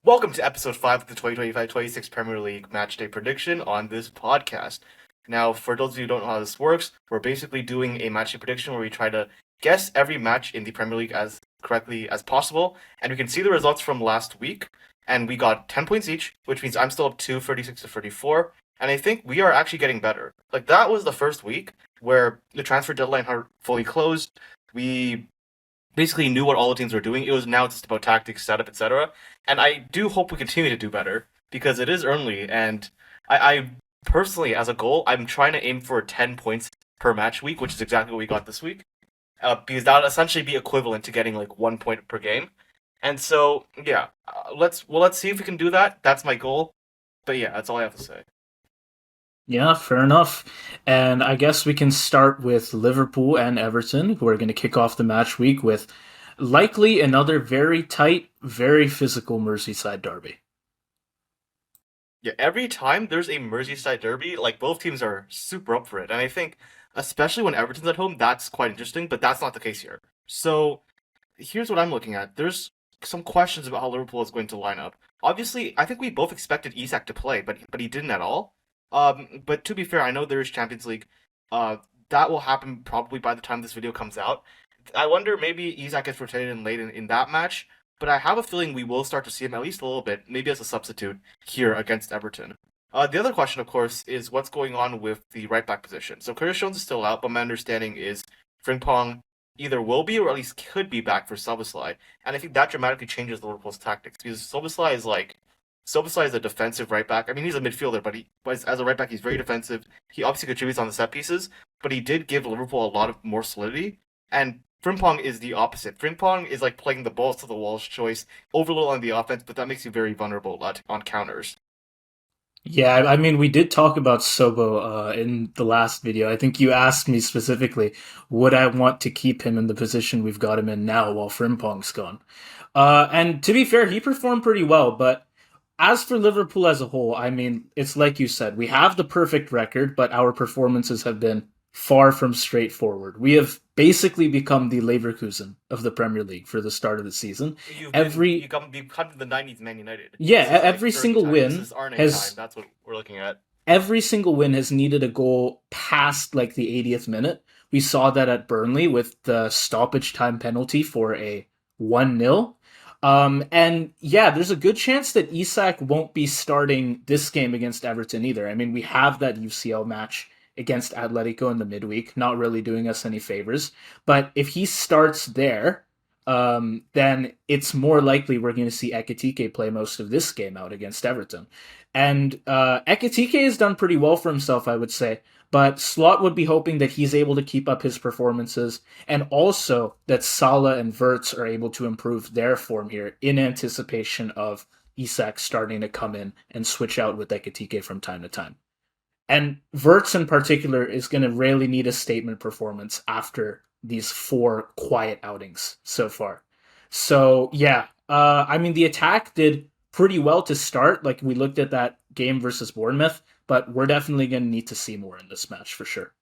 Welcome to episode 5 of the 2025-26 Premier League Matchday Prediction on this podcast. Now, for those of you who don't know how this works, we're basically doing a matchday prediction where we try to guess every match in the Premier League as correctly as possible, and we can see the results from last week, and we got 10 points each, which means I'm still up to 36 to 34, and I think we are actually getting better. Like, that was the first week where the transfer deadline had fully closed. We basically knew what all the teams were doing. It was now just about tactics, setup, etc. And I do hope we continue to do better because it is early. And I personally, as a goal, I'm trying to aim for 10 points per match week, which is exactly what we got this week. Because that would essentially be equivalent to getting like 1 point per game. And so, yeah, let's see if we can do that. That's my goal. But yeah, that's all I have to say. Yeah, fair enough. And I guess we can start with Liverpool and Everton, who are going to kick off the match week with likely another very tight, very physical Merseyside derby. Yeah, every time there's a Merseyside derby, like both teams are super up for it. And I think, especially when Everton's at home, that's quite interesting, but that's not the case here. So here's what I'm looking at. There's some questions about how Liverpool is going to line up. Obviously, I think we both expected Isak to play, but he didn't at all. But to be fair, I know there is Champions League. Uh, that will happen probably by the time this video comes out. I wonder maybe Isak gets rotated in late in that match, but I have a feeling we will start to see him at least a little bit, maybe as a substitute here against Everton. The other question, of course, is what's going on with the right back position. So Curtis Jones is still out, but my understanding is Frimpong either will be or at least could be back for Szoboszlai, and I think that dramatically changes Liverpool's tactics because Szoboszlai is a defensive right back. I mean, he's a midfielder, but as a right back, he's very defensive. He obviously contributes on the set pieces, but he did give Liverpool a lot of more solidity. And Frimpong is the opposite. Frimpong is like playing the balls to the walls choice, overload on the offense, but that makes you very vulnerable on counters. Yeah, I mean, we did talk about Sobo in the last video. I think you asked me specifically, would I want to keep him in the position we've got him in now while Frimpong's gone? And to be fair, he performed pretty well, but as for Liverpool as a whole, I mean, it's like you said, we have the perfect record, but our performances have been far from straightforward. We have basically become the Leverkusen of the Premier League for the start of the season. Every You've come to the '90s Man United. yeah, This is like every Fergie single time. This win is Arne time. has That's what we're looking at. every single win has needed a goal past like the 80th minute. We saw that at Burnley with the stoppage time penalty for a 1-0. And yeah, there's a good chance that Isak won't be starting this game against Everton either. I mean, we have that UCL match against Atletico in the midweek, not really doing us any favors. But if he starts there, then it's more likely we're going to see Ekitike play most of this game out against Everton. And Ekitike has done pretty well for himself, I would say. But Slot would be hoping that he's able to keep up his performances and also that Salah and Wirtz are able to improve their form here in anticipation of Isak starting to come in and switch out with Ekitike from time to time. And Wirtz in particular is going to really need a statement performance after these four quiet outings so far. So yeah, I mean the attack did pretty well to start. Like we looked at that game versus Bournemouth, but we're definitely going to need to see more in this match for sure.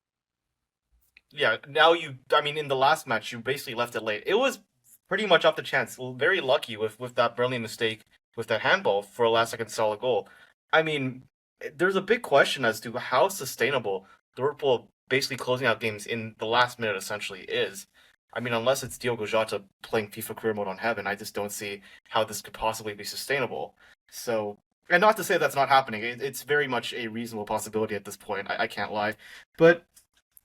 Yeah, I mean, in the last match, you basically left it late. It was pretty much off the chance. Very lucky with that Burnley mistake with that handball for a last second solid goal. I mean, there's a big question as to how sustainable Liverpool basically closing out games in the last minute essentially is. I mean, unless it's Diogo Jota playing FIFA career mode on heaven, I just don't see how this could possibly be sustainable. So, and not to say that's not happening, it's very much a reasonable possibility at this point. I can't lie, but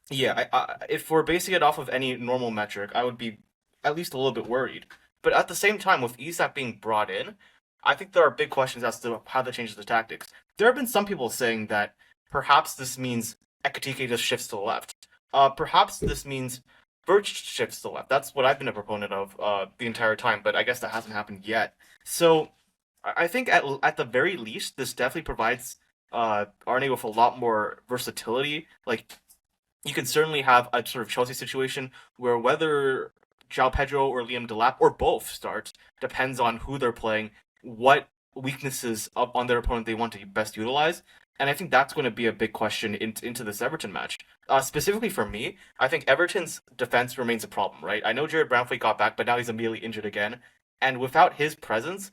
yeah, if we're basing it off of any normal metric, I would be at least a little bit worried. But at the same time, with Isak being brought in, I think there are big questions as to how that changes the tactics. There have been some people saying that perhaps this means Ekitike just shifts to the left. Perhaps this means Birch shifts to the left. That's what I've been a proponent of the entire time, but I guess that hasn't happened yet. So I think at the very least, this definitely provides Arne with a lot more versatility. Like you can certainly have a sort of Chelsea situation where whether João Pedro or Liam Delap or both start depends on who they're playing, what weaknesses on their opponent they want to best utilize. And I think that's going to be a big question into this Everton match. Specifically for me, I think Everton's defense remains a problem, right? I know Jared Brownfleet got back, but now he's immediately injured again. And without his presence,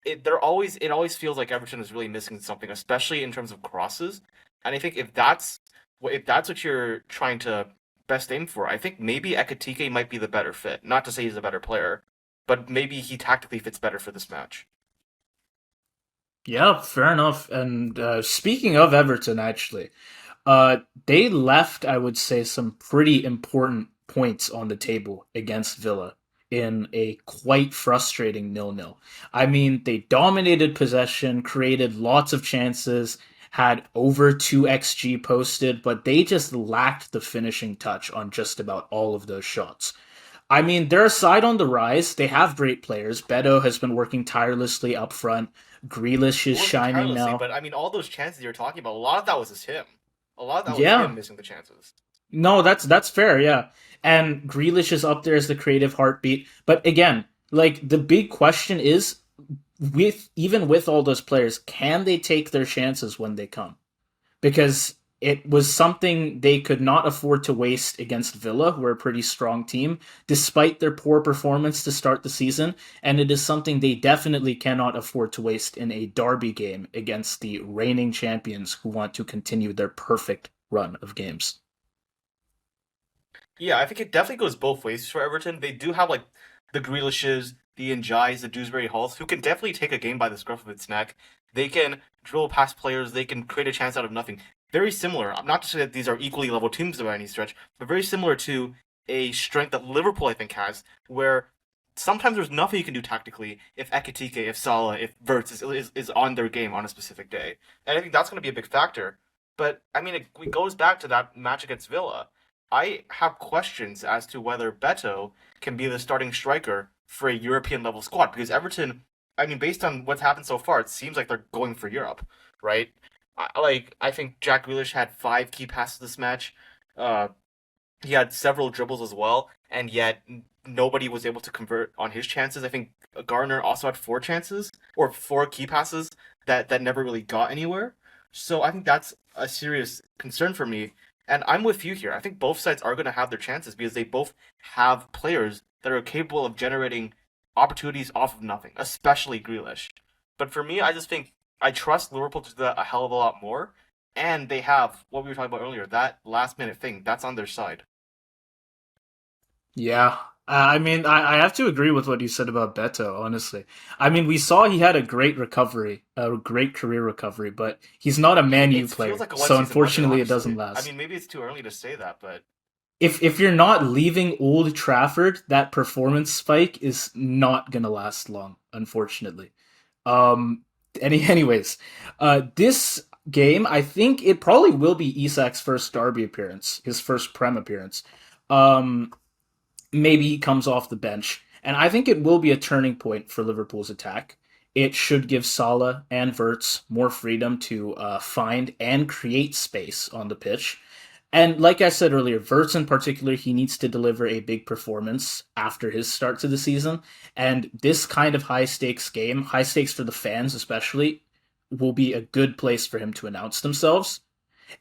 it always feels like Everton is really missing something, especially in terms of crosses. And I think if that's what you're trying to best aim for, I think maybe Ekatike might be the better fit. Not to say he's a better player, but maybe he tactically fits better for this match. Yeah, fair enough. And speaking of Everton, actually, uh, they left, I would say, some pretty important points on the table against Villa in a quite frustrating nil-nil. I mean, they dominated possession, created lots of chances, had over 2 XG posted, but they just lacked the finishing touch on just about all of those shots. I mean, they're a side on the rise. They have great players. Beto has been working tirelessly up front. Grealish is Working shining tirelessly, now. but I mean, all those chances you're talking about, a lot of that was just him. A lot of that was him Yeah, missing the chances. no, that's fair, yeah. And Grealish is up there as the creative heartbeat. But again, like the big question is with even with all those players, can they take their chances when they come? Because it was something they could not afford to waste against Villa, who are a pretty strong team, despite their poor performance to start the season. And it is something they definitely cannot afford to waste in a derby game against the reigning champions who want to continue their perfect run of games. Yeah, I think it definitely goes both ways for Everton. They do have like the Grealishes, the Njais, the Dewsbury Halls, who can definitely take a game by the scruff of its neck. They can drill past players. They can create a chance out of nothing. Very similar. I'm not to say that these are equally level teams by any stretch, but very similar to a strength that Liverpool I think has, where sometimes there's nothing you can do tactically if Ekitike, if Salah, if Wirtz is on their game on a specific day, and I think that's going to be a big factor. But I mean, it goes back to that match against Villa. I have questions as to whether Beto can be the starting striker for a European level squad because Everton, I mean, based on what's happened so far, it seems like they're going for Europe, right? I think Jack Grealish had 5 key passes this match. Uh, he had several dribbles as well, and yet nobody was able to convert on his chances. I think Garner also had 4 chances or 4 key passes that never really got anywhere. So I think that's a serious concern for me. And I'm with you here. I think both sides are going to have their chances because they both have players that are capable of generating opportunities off of nothing, especially Grealish. But for me, I just think I trust Liverpool to do that a hell of a lot more. And they have what we were talking about earlier, that last minute thing, that's on their side. Yeah. I mean, I have to agree with what you said about Beto, honestly. I mean, we saw he had a great recovery, a great career recovery, but he's not a Man U It feels player, like a one so season wonder, unfortunately it doesn't honestly. I last. mean, maybe it's too early to say that, but If you're not leaving Old Trafford, that performance spike is not gonna last long, unfortunately. Um, anyways, this game, I think it probably will be Isak's first Derby appearance, his first Prem appearance. Um, Maybe he comes off the bench. And I think it will be a turning point for Liverpool's attack. It should give Salah and Wirtz more freedom to find and create space on the pitch. And like I said earlier, Wirtz in particular, he needs to deliver a big performance after his start to the season. And this kind of high stakes game, high stakes for the fans especially, will be a good place for him to announce themselves.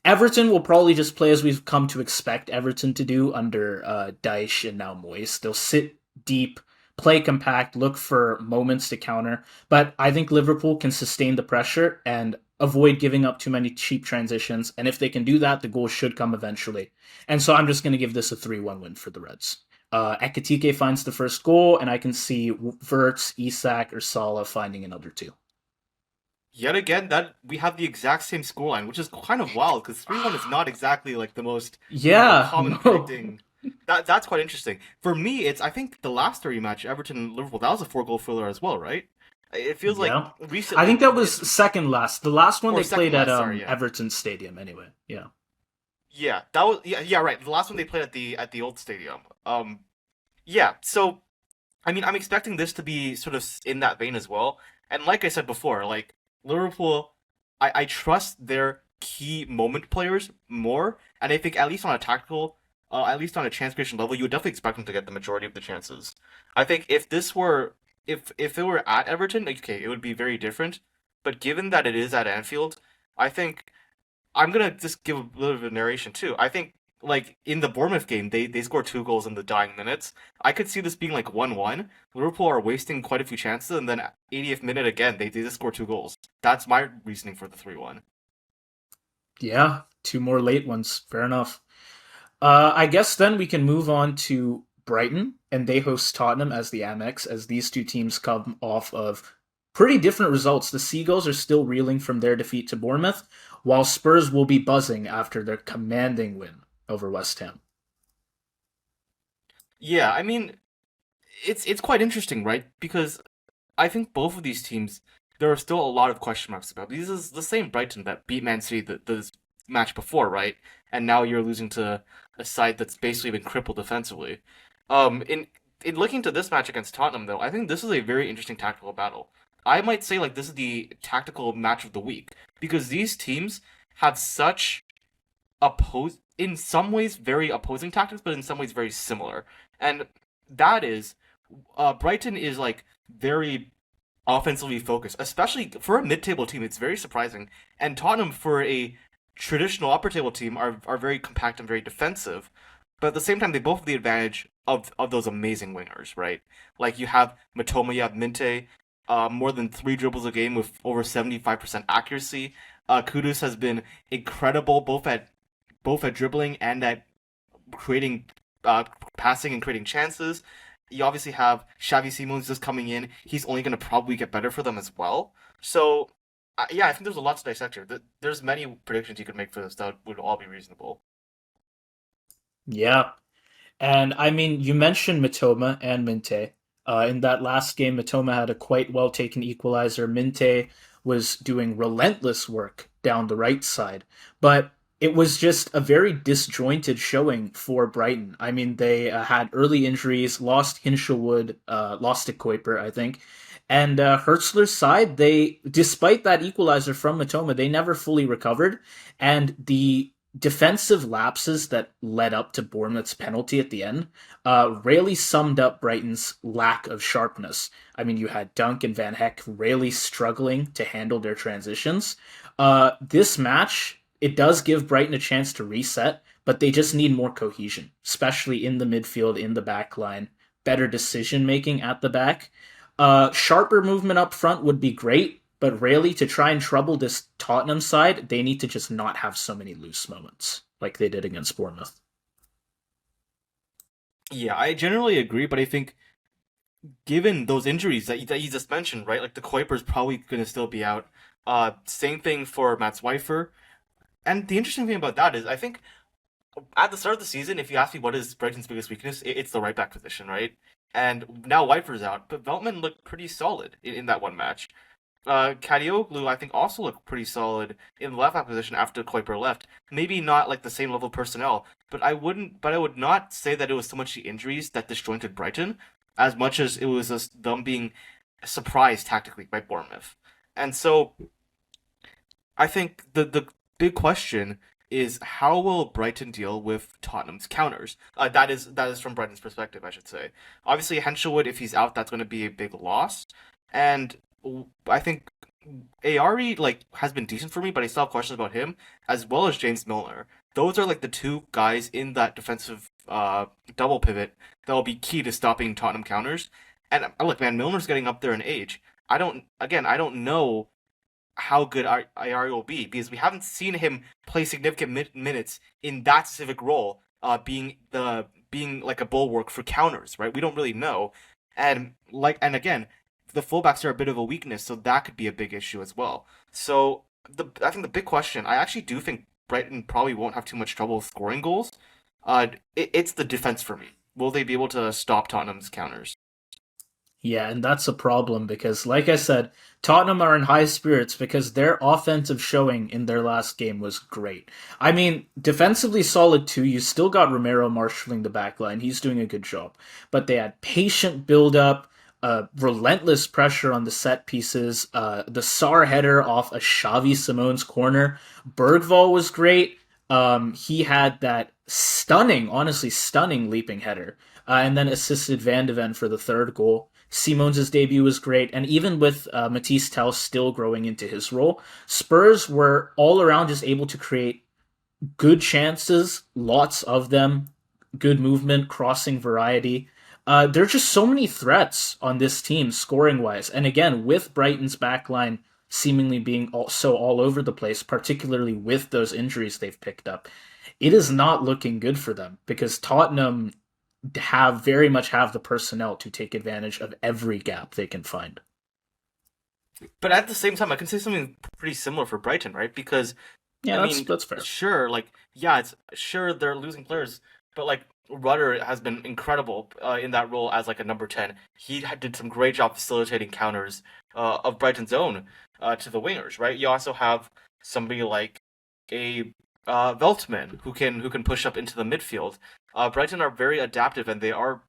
Everton will probably just play as we've come to expect Everton to do under Dyche and now Moyes. They'll sit deep, play compact, look for moments to counter. But I think Liverpool can sustain the pressure and avoid giving up too many cheap transitions. And if they can do that, the goal should come eventually. And so I'm just going to give this a 3-1 win for the Reds. Ekatike finds the first goal, and I can see Wirtz, Isak, or Salah finding another two. yet again, that we have the exact same scoreline, which is kind of wild because 3-1 is not exactly like the most, Yeah, common no. predicting. That's quite interesting. For me, it's I think the last 30 match, Everton and Liverpool, that was a 4 goal thriller as well, right? It feels like Yeah. I think recently that was it's second last. The last one or they second played at last, sorry, yeah. Everton Stadium anyway. Yeah. Yeah, that was yeah, right. The last one they played at the old stadium. Yeah, so I mean, I'm expecting this to be sort of in that vein as well. And like I said before, like Liverpool, I trust their key moment players more, and I think at least on a tactical, at least on a chance creation level, you would definitely expect them to get the majority of the chances. I think if this were if it were at Everton, okay, it would be very different. But given that it is at Anfield, I think I'm gonna just give a little bit of narration too. I think like in the Bournemouth game, they scored 2 goals in the dying minutes. I could see this being like 1-1. Liverpool are wasting quite a few chances, and then 80th minute again, they just score 2 goals. That's my reasoning for the 3-1. Yeah, two more late ones. Fair enough. I guess then we can move on to Brighton, and they host Tottenham as the Amex, as these two teams come off of pretty different results. The Seagulls are still reeling from their defeat to Bournemouth, while Spurs will be buzzing after their commanding win over West Ham. Yeah, I mean, it's quite interesting, right? Because I think both of these teams, there are still a lot of question marks about. This is the same Brighton that beat Man City the match before, right? And now you're losing to a side that's basically been crippled defensively. In looking to this match against Tottenham, though, I think this is a very interesting tactical battle. I might say like this is the tactical match of the week because these teams have such in some ways very opposing tactics, but in some ways very similar. And that is, Brighton is like very offensively focused, especially for a mid-table team. It's very surprising. And Tottenham, for a traditional upper-table team, are very compact and very defensive. But at the same time, they both have the advantage of those amazing wingers, right? Like you have Matoma, you have Minte, more than 3 dribbles a game with over 75% accuracy. Kudus has been incredible both at dribbling and at creating passing and creating chances. You obviously have Xavi Simons just coming in. He's only going to probably get better for them as well. So, yeah, I think there's a lot to dissect here. There's many predictions you could make for this that would all be reasonable. Yeah, and I mean, you mentioned Matoma and Minte. In that last game, Matoma had a quite well taken equalizer. Minte was doing relentless work down the right side, but it was just a very disjointed showing for Brighton. I mean, they had early injuries, lost Hinshelwood, lost to Kuiper, I think. And Hertzler's side, they, despite that equalizer from Matoma, they never fully recovered. And the defensive lapses that led up to Bournemouth's penalty at the end really summed up Brighton's lack of sharpness. I mean, you had Dunk and Van Heck really struggling to handle their transitions. This match, it does give Brighton a chance to reset, but they just need more cohesion, especially in the midfield, in the back line, better decision making at the back. Sharper movement up front would be great, but really, to try and trouble this Tottenham side, they need to just not have so many loose moments like they did against Bournemouth. Yeah, I generally agree, but I think given those injuries that you just mentioned, right? Like the Kuiper's probably going to still be out. Same thing for Mats Weifer. And the interesting thing about that is, I think at the start of the season, if you ask me what is Brighton's biggest weakness, it's the right back position, right? And now Weifer's out, but Veltman looked pretty solid in that one match. Kadioglu, I think, also looked pretty solid in the left back position after Kuiper left. Maybe not like the same level of personnel, but I would not say that it was so much the injuries that disjointed Brighton, as much as it was just them being surprised tactically by Bournemouth. And so I think the big question is how will Brighton deal with Tottenham's counters? That is from Brighton's perspective, I should say. Obviously, Henshelwood, if he's out, that's going to be a big loss, and I think Ari like has been decent for me, but I still have questions about him as well as James Milner. Those are like the two guys in that defensive double pivot that will be key to stopping Tottenham counters. And look, man, Milner's getting up there in age. I don't know how good Ari will be because we haven't seen him play significant minutes in that specific role, being like a bulwark for counters, right? We don't really know, and again, the fullbacks are a bit of a weakness, so that could be a big issue as well. So I think the big question, I actually do think Brighton probably won't have too much trouble scoring goals. It's the defense for me. Will they be able to stop Tottenham's counters? Yeah, and that's a problem because, like I said, Tottenham are in high spirits because their offensive showing in their last game was great. I mean, defensively solid too. You still got Romero marshalling the back line. He's doing a good job. But they had patient build up, relentless pressure on the set pieces, the Sar header off a Xavi Simone's corner. Bergval was great. He had that stunning, honestly stunning leaping header, and then assisted Van de Ven for the third goal. Simons' debut was great, and even with Matisse Tel still growing into his role, Spurs were all around just able to create good chances, lots of them, good movement, crossing variety. There are just so many threats on this team scoring wise. And again, with Brighton's backline seemingly being all over the place, particularly with those injuries they've picked up, it is not looking good for them because Tottenham have very much have the personnel to take advantage of every gap they can find. But at the same time, I can say something pretty similar for Brighton, right? Because Yeah, I that's mean, that's fair. sure, like yeah, it's sure they're losing players, but like Rudder has been incredible in that role as like a number 10. Did some great job facilitating counters of Brighton's own to the wingers, right? You also have somebody like a Veltman who can push up into the midfield. Brighton are very adaptive, and they are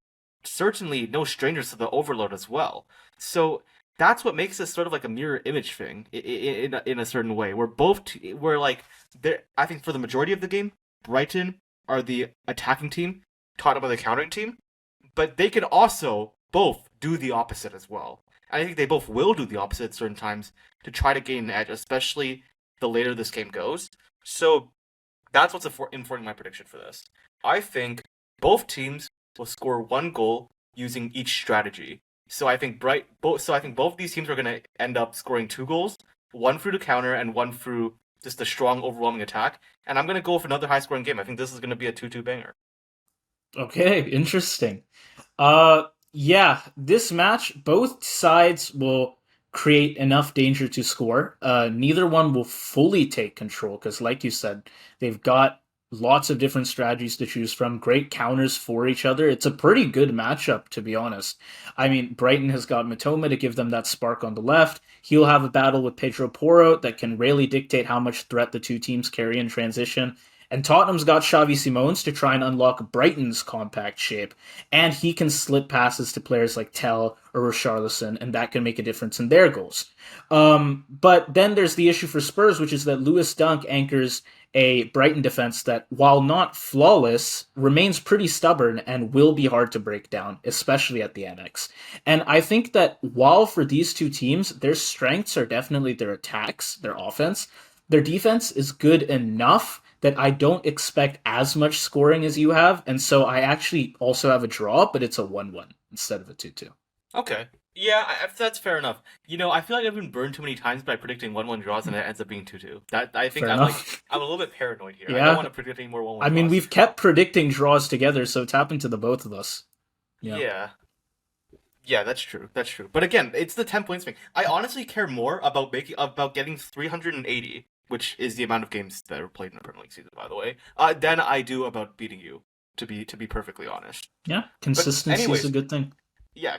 certainly no strangers to the overload as well. So that's what makes this sort of like a mirror image thing in a certain way. We're like I think for the majority of the game, Brighton are the attacking team, Tottenham are the countering team, but they can also both do the opposite as well. I think they both will do the opposite at certain times to try to gain an edge, especially the later this game goes. So that's what's informing my prediction for this. I think both teams will score one goal using each strategy. So I think both these teams are going to end up scoring 2 goals, one through the counter and one through just a strong, overwhelming attack. And I'm going to go with another high-scoring game. I think this is going to be a 2-2 banger. Okay, interesting. Yeah, this match, both sides will create enough danger to score. Neither one will fully take control because, like you said, they've got lots of different strategies to choose from. Great counters for each other. It's a pretty good matchup, to be honest. I mean, Brighton has got Matoma to give them that spark on the left. He'll have a battle with Pedro Porro that can really dictate how much threat the two teams carry in transition. And Tottenham's got Xavi Simons to try and unlock Brighton's compact shape, and he can slip passes to players like Tell or Richarlison, and that can make a difference in their goals. But then there's the issue for Spurs, which is that Lewis Dunk anchors a Brighton defense that, while not flawless, remains pretty stubborn and will be hard to break down, especially at the Annex. And I think that while for these two teams, their strengths are definitely their attacks, their offense, their defense is good enough that I don't expect as much scoring as you have, and so I actually also have a draw, but it's a 1-1 instead of a 2-2. Okay. Yeah, that's fair enough. I feel like I've been burned too many times by predicting 1-1 draws and it ends up being 2-2. That I think Fair I'm enough. I'm a little bit paranoid here. I Yeah. don't want to predict any more 1-1 I mean, draws. we've kept predicting draws together, so it's happened to the both of us. Yeah. Yeah. Yeah, that's true. That's true. But again, it's the 10 points thing. I honestly care more about getting 380, which is the amount of games that are played in the Premier League season, by the way, than I do about beating you. To be perfectly honest. Yeah, consistency anyways, is a good thing. Yeah,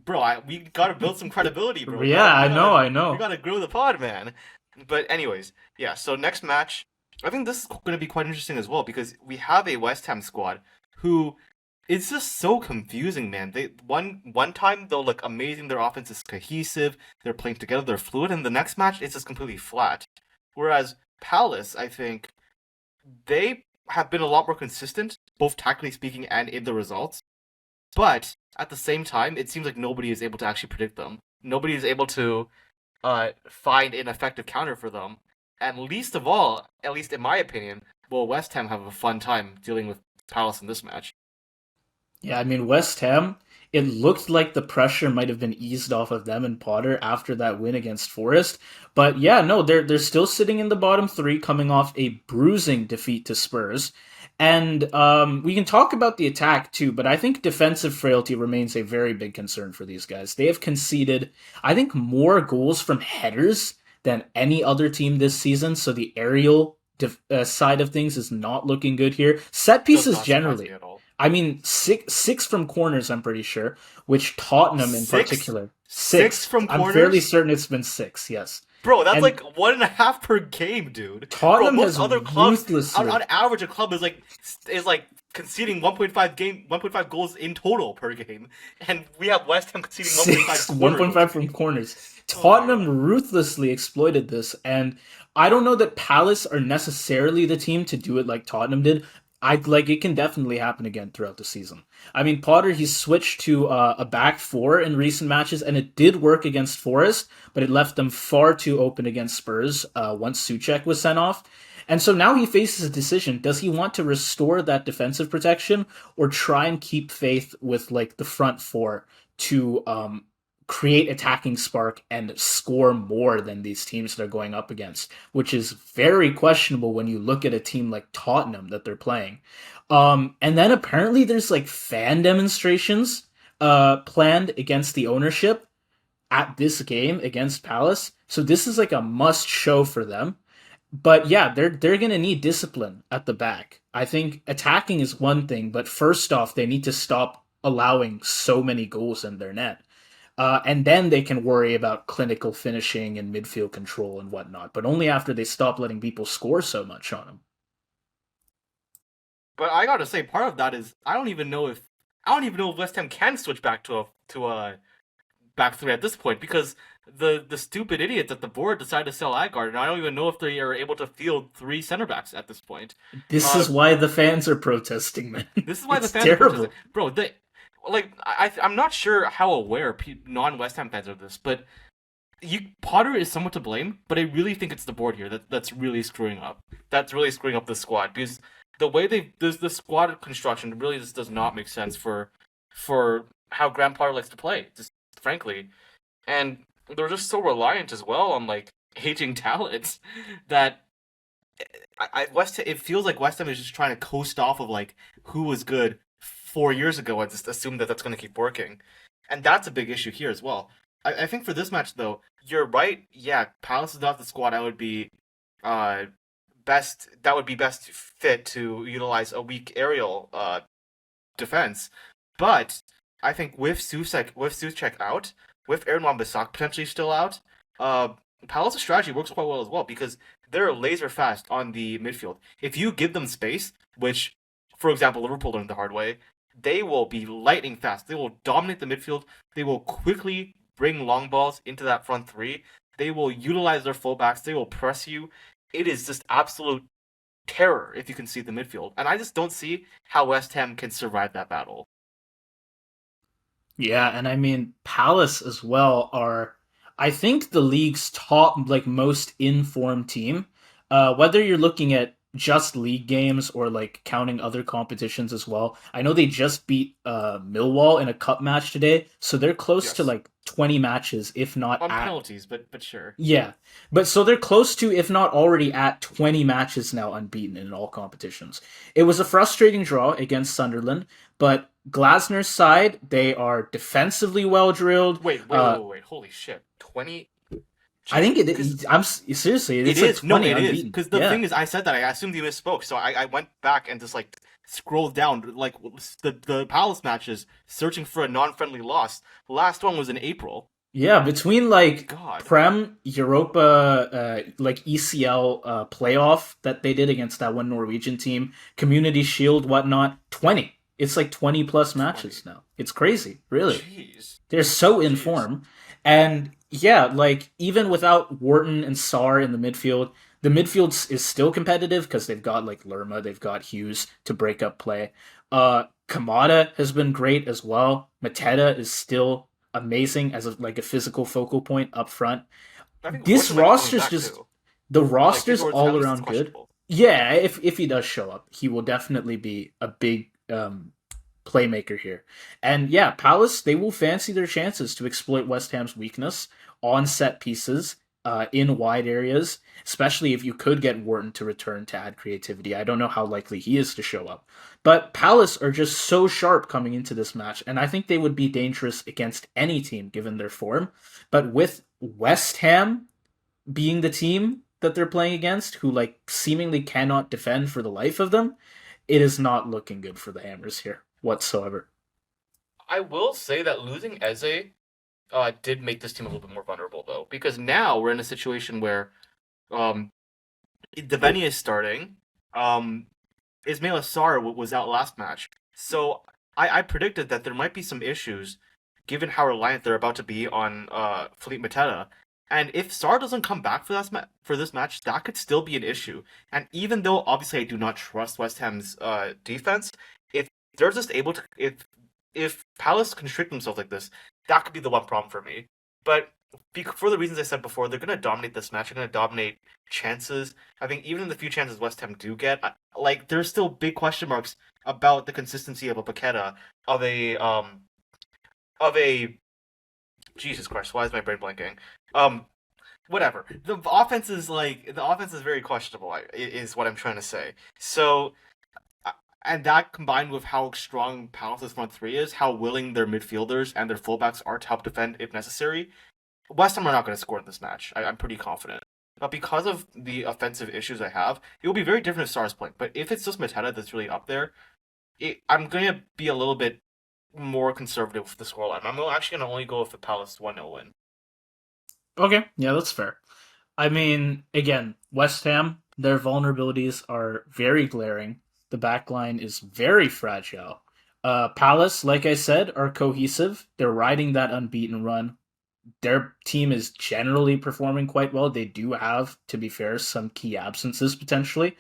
bro, we gotta build some credibility, bro. Yeah, I know. We gotta grow the pod, man. But anyways, yeah. So next match, I think this is going to be quite interesting as well because we have a West Ham squad who is just so confusing, man. They one time they'll look amazing, their offense is cohesive, they're playing together, they're fluid, and the next match it's just completely flat. Whereas Palace, I think, they have been a lot more consistent, both tactically speaking and in the results. But at the same time, it seems like nobody is able to actually predict them. Nobody is able to find an effective counter for them. And least of all, at least in my opinion, will West Ham have a fun time dealing with Palace in this match. Yeah, I mean, West Ham, it looked like the pressure might have been eased off of them and Potter after that win against Forest. But yeah, no, they're still sitting in the bottom three, coming off a bruising defeat to Spurs. And we can talk about the attack too, but I think defensive frailty remains a very big concern for these guys. They have conceded, I think, more goals from headers than any other team this season, so the aerial side of things is not looking good here. Set pieces generally. I mean, six from corners, I'm pretty sure, which Tottenham in particular. Six from corners? I'm fairly certain it's been 6, yes. Bro, that's like 1.5 per game, dude. Tottenham Bro, has other clubs on average, a club is like conceding 1.5 goals in total per game, and we have West Ham conceding 1.5 from corners. Tottenham ruthlessly exploited this, and I don't know that Palace are necessarily the team to do it like Tottenham did. I like it can definitely happen again throughout the season. I mean, Potter he's switched to a back four in recent matches, and it did work against Forest, but it left them far too open against Spurs once Suchek was sent off. And so now he faces a decision: does he want to restore that defensive protection, or try and keep faith with like the front four to create attacking spark and score more than these teams they're going up against, which is very questionable when you look at a team like Tottenham that they're playing. And then apparently there's like fan demonstrations planned against the ownership at this game against Palace. So this is like a must show for them. But yeah, they're gonna need discipline at the back. I think attacking is one thing, but first off, they need to stop allowing so many goals in their net. And then they can worry about clinical finishing and midfield control and whatnot, but only after they stop letting people score so much on them. But I gotta say, part of that is I don't even know if West Ham can switch back to a back three at this point because the stupid idiots at the board decided to sell Agard, and I don't even know if they are able to field three center backs at this point. This Uh, is why the fans are protesting, man. this is why the It's fans are protesting, terrible. bro. I'm not sure how aware non West Ham fans are of this, but Potter is somewhat to blame, but I really think it's the board here that's really screwing up. That's really screwing up the squad because the way the squad construction really just does not make sense for how Graham Potter likes to play, just frankly. And they're just so reliant as well on like aging talents that it feels like West Ham is just trying to coast off of like who was good 4 years ago and just assume that that's going to keep working, and that's a big issue here as well. I think for this match though, you're right. Yeah, Palace is not the squad I would be uh best fit to utilize a weak aerial defense, but I think with Suchek out, with Aaron Wan-Bissaka potentially still out, uh, Palace's strategy works quite well as well because they're laser fast on the midfield. If you give them space, which, for example, Liverpool learned the hard way, they will be lightning fast. They will dominate the midfield. They will quickly bring long balls into that front three. They will utilize their fullbacks. They will press you. It is just absolute terror if you can see the midfield. And I just don't see how West Ham can survive that battle. Yeah, and I mean Palace as well are I think the league's top like most informed team. Whether you're looking at just league games or like counting other competitions as well. I know they just beat Millwall in a cup match today, so they're close to Yes. like 20 matches if not On at penalties, but sure. yeah. But so they're close to, if not already at 20 matches now unbeaten in all competitions. It was a frustrating draw against Sunderland, but Glasner's side, they are defensively well drilled. Wait. Holy shit. 20? I think Jeez. Because seriously, it it's like is. No, 20 it is. unbeaten. Because the Yeah. thing is, I said that. I assumed you misspoke. So I went back and just like scrolled down like the Palace matches, searching for a non-friendly loss. The last one was in April. Yeah, between like God. Prem, Europa, like ECL playoff that they did against that one Norwegian team, Community Shield, whatnot, 20. It's like 20 plus 20. matches now. It's crazy, really. Jeez. They're so in Jeez. form. And yeah, like even without Wharton and Sarr in the midfield is still competitive because they've got like Lerma, they've got Hughes to break up play. Kamada has been great as well. Mateta is still amazing as like a physical focal point up front. I think This Wirtz might be coming roster's back just too. the Like roster's at all least it's around good. questionable. Yeah, if he does show up, he will definitely be a big playmaker here. And yeah, Palace, they will fancy their chances to exploit West Ham's weakness on set pieces in wide areas, especially if you could get Wharton to return to add creativity. I don't know how likely he is to show up. But Palace are just so sharp coming into this match, and I think they would be dangerous against any team given their form. But with West Ham being the team that they're playing against, who like seemingly cannot defend for the life of them, it is not looking good for the Hammers here whatsoever. I will say that losing Eze did make this team a little bit more vulnerable though, because now we're in a situation where um Deveni is starting. Ismail Assar was out last match, so I predicted that there might be some issues given how reliant they're about to be on Philippe Mateta. And if Sar doesn't come back for this match, that could still be an issue. And even though obviously I do not trust West Ham's defense, if they're just able to, if Palace constrict themselves like this, that could be the one problem for me. But for the reasons I said before, they're going to dominate this match. They're going to dominate chances. I think even in the few chances West Ham do get, like there's still big question marks about the consistency of a Paqueta, of a Jesus Christ, why is my brain blanking? Um, Whatever. The offense is very questionable. Is what I'm trying to say. So, and that combined with how strong Palace's front three is, how willing their midfielders and their fullbacks are to help defend if necessary, West Ham are not going to score in this match. I'm pretty confident. But because of the offensive issues I have, it will be very different if Sar's playing. But if it's just Mateta that's really up there, I'm going to be a little bit more conservative with the scoreline. I'm actually going to only go with the Palace 1-0 win. Okay, yeah, that's fair. I mean, again, West Ham, their vulnerabilities are very glaring. The back line is very fragile. Palace, like I said, are cohesive. They're riding that unbeaten run. Their team is generally performing quite well. They do have, to be fair, some key absences potentially.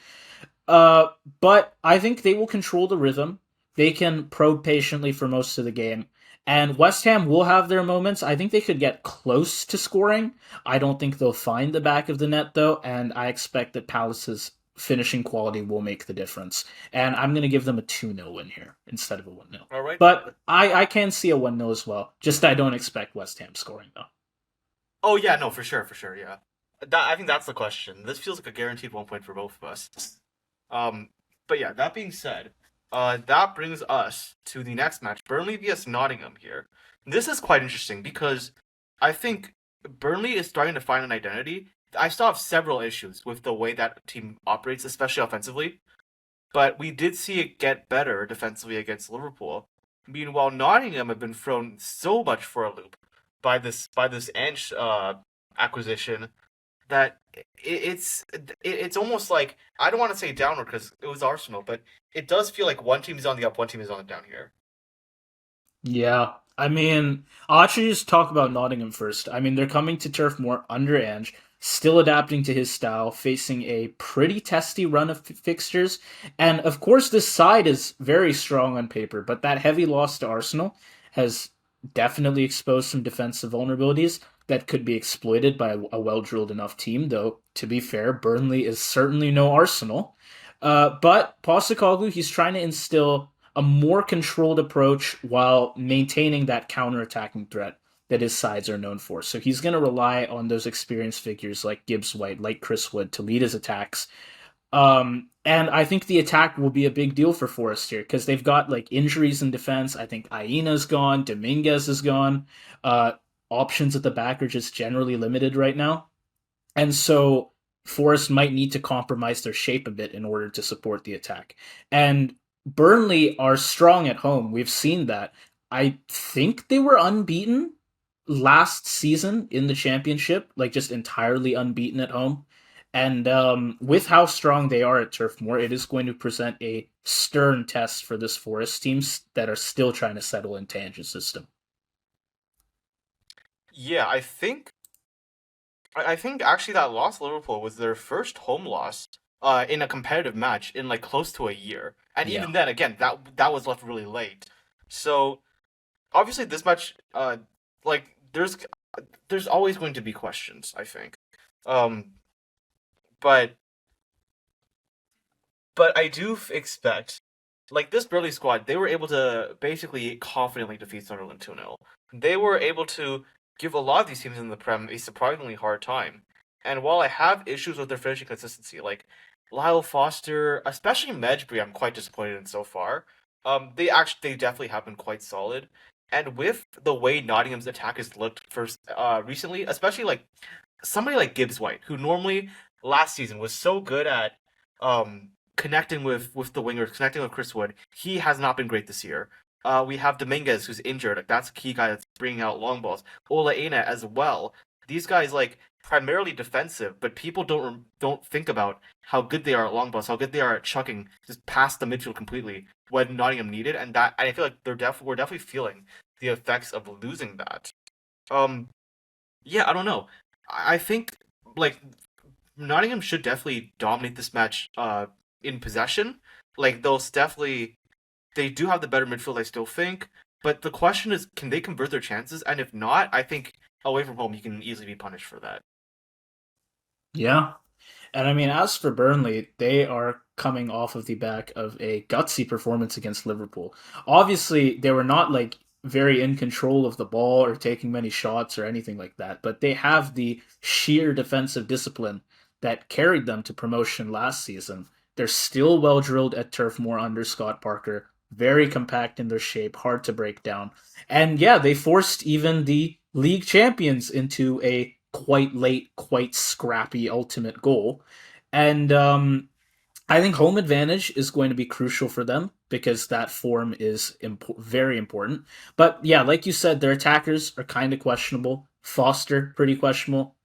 Uh, but I think they will control the rhythm. They can probe patiently for most of the game. And West Ham will have their moments. I think they could get close to scoring. I don't think they'll find the back of the net, though. And I expect that Palace's finishing quality will make the difference. And I'm going to give them a 2-0 win here instead of a 1-0. All right. But I can see a 1-0 as well. Just I don't expect West Ham scoring, though. Oh, yeah, no, for sure, yeah. I think that's the question. This feels like a guaranteed 1 point for both of us. But yeah, that being said, that brings us to the next match, Burnley vs Nottingham here. This is quite interesting because I think Burnley is starting to find an identity. I still have several issues with the way that team operates, especially offensively, but we did see it get better defensively against Liverpool. Meanwhile, Nottingham have been thrown so much for a loop by this Ange acquisition that it's almost like, I don't want to say downward because it was Arsenal, but it does feel like one team is on the up, one team is on the down here. Yeah, I mean, I'll actually just talk about Nottingham first. I mean, they're coming to Turf Moor under Ange, still adapting to his style, facing a pretty testy run of fixtures. And of course, this side is very strong on paper, but that heavy loss to Arsenal has definitely exposed some defensive vulnerabilities that could be exploited by a well drilled enough team. Though, to be fair, Burnley is certainly no Arsenal. But Postecoglou, he's trying to instill a more controlled approach while maintaining that counter-attacking threat that his sides are known for. So he's going to rely on those experienced figures like Gibbs White, like Chris Wood to lead his attacks. And I think the attack will be a big deal for Forest here because they've got like injuries in defense. I think Aina's gone, Dominguez is gone. Options at the back are just generally limited right now. And so Forest might need to compromise their shape a bit in order to support the attack. And Burnley are strong at home. We've seen that. I think they were unbeaten last season in the championship, like just entirely unbeaten at home. And with how strong they are at Turf Moor, it is going to present a stern test for this Forest teams that are still trying to settle into Ange's system. Yeah, I think actually that loss to Liverpool was their first home loss in a competitive match in like close to a year. And Yeah. even then, again, that was left really late. So obviously this match, like there's always going to be questions, I think. Um, but I do expect, like this Burnley squad, they were able to basically confidently defeat Sunderland 2-0. They were able to give a lot of these teams in the Prem a surprisingly hard time. And while I have issues with their finishing consistency, like Lyle Foster, especially Medjbury, I'm quite disappointed in so far. They definitely have been quite solid. And with the way Nottingham's attack has looked for recently, especially like somebody like Gibbs White, who normally last season was so good at connecting with the wingers, connecting with Chris Wood, he has not been great this year. We have Dominguez, who's injured. Like, that's a key guy that's bringing out long balls. Ola Aina as well. These guys, like, primarily defensive, but people don't think about how good they are at long balls, how good they are at chucking just past the midfield completely when Nottingham needed, and I feel like we're definitely feeling the effects of losing that. Um, yeah, I don't know. I think like Nottingham should definitely dominate this match in possession. Like they'll definitely they do have the better midfield, I still think. But the question is, can they convert their chances? And if not, I think away from home you can easily be punished for that. Yeah. And I mean, as for Burnley, they are coming off of the back of a gutsy performance against Liverpool. Obviously, they were not like very in control of the ball or taking many shots or anything like that, but they have the sheer defensive discipline that carried them to promotion last season. They're still well drilled at Turf Moor under Scott Parker, very compact in their shape, hard to break down. And yeah, they forced even the league champions into a quite late, quite scrappy ultimate goal. And I think home advantage is going to be crucial for them because that form is very important. But yeah, like you said, their attackers are kind of questionable. Foster, pretty questionable.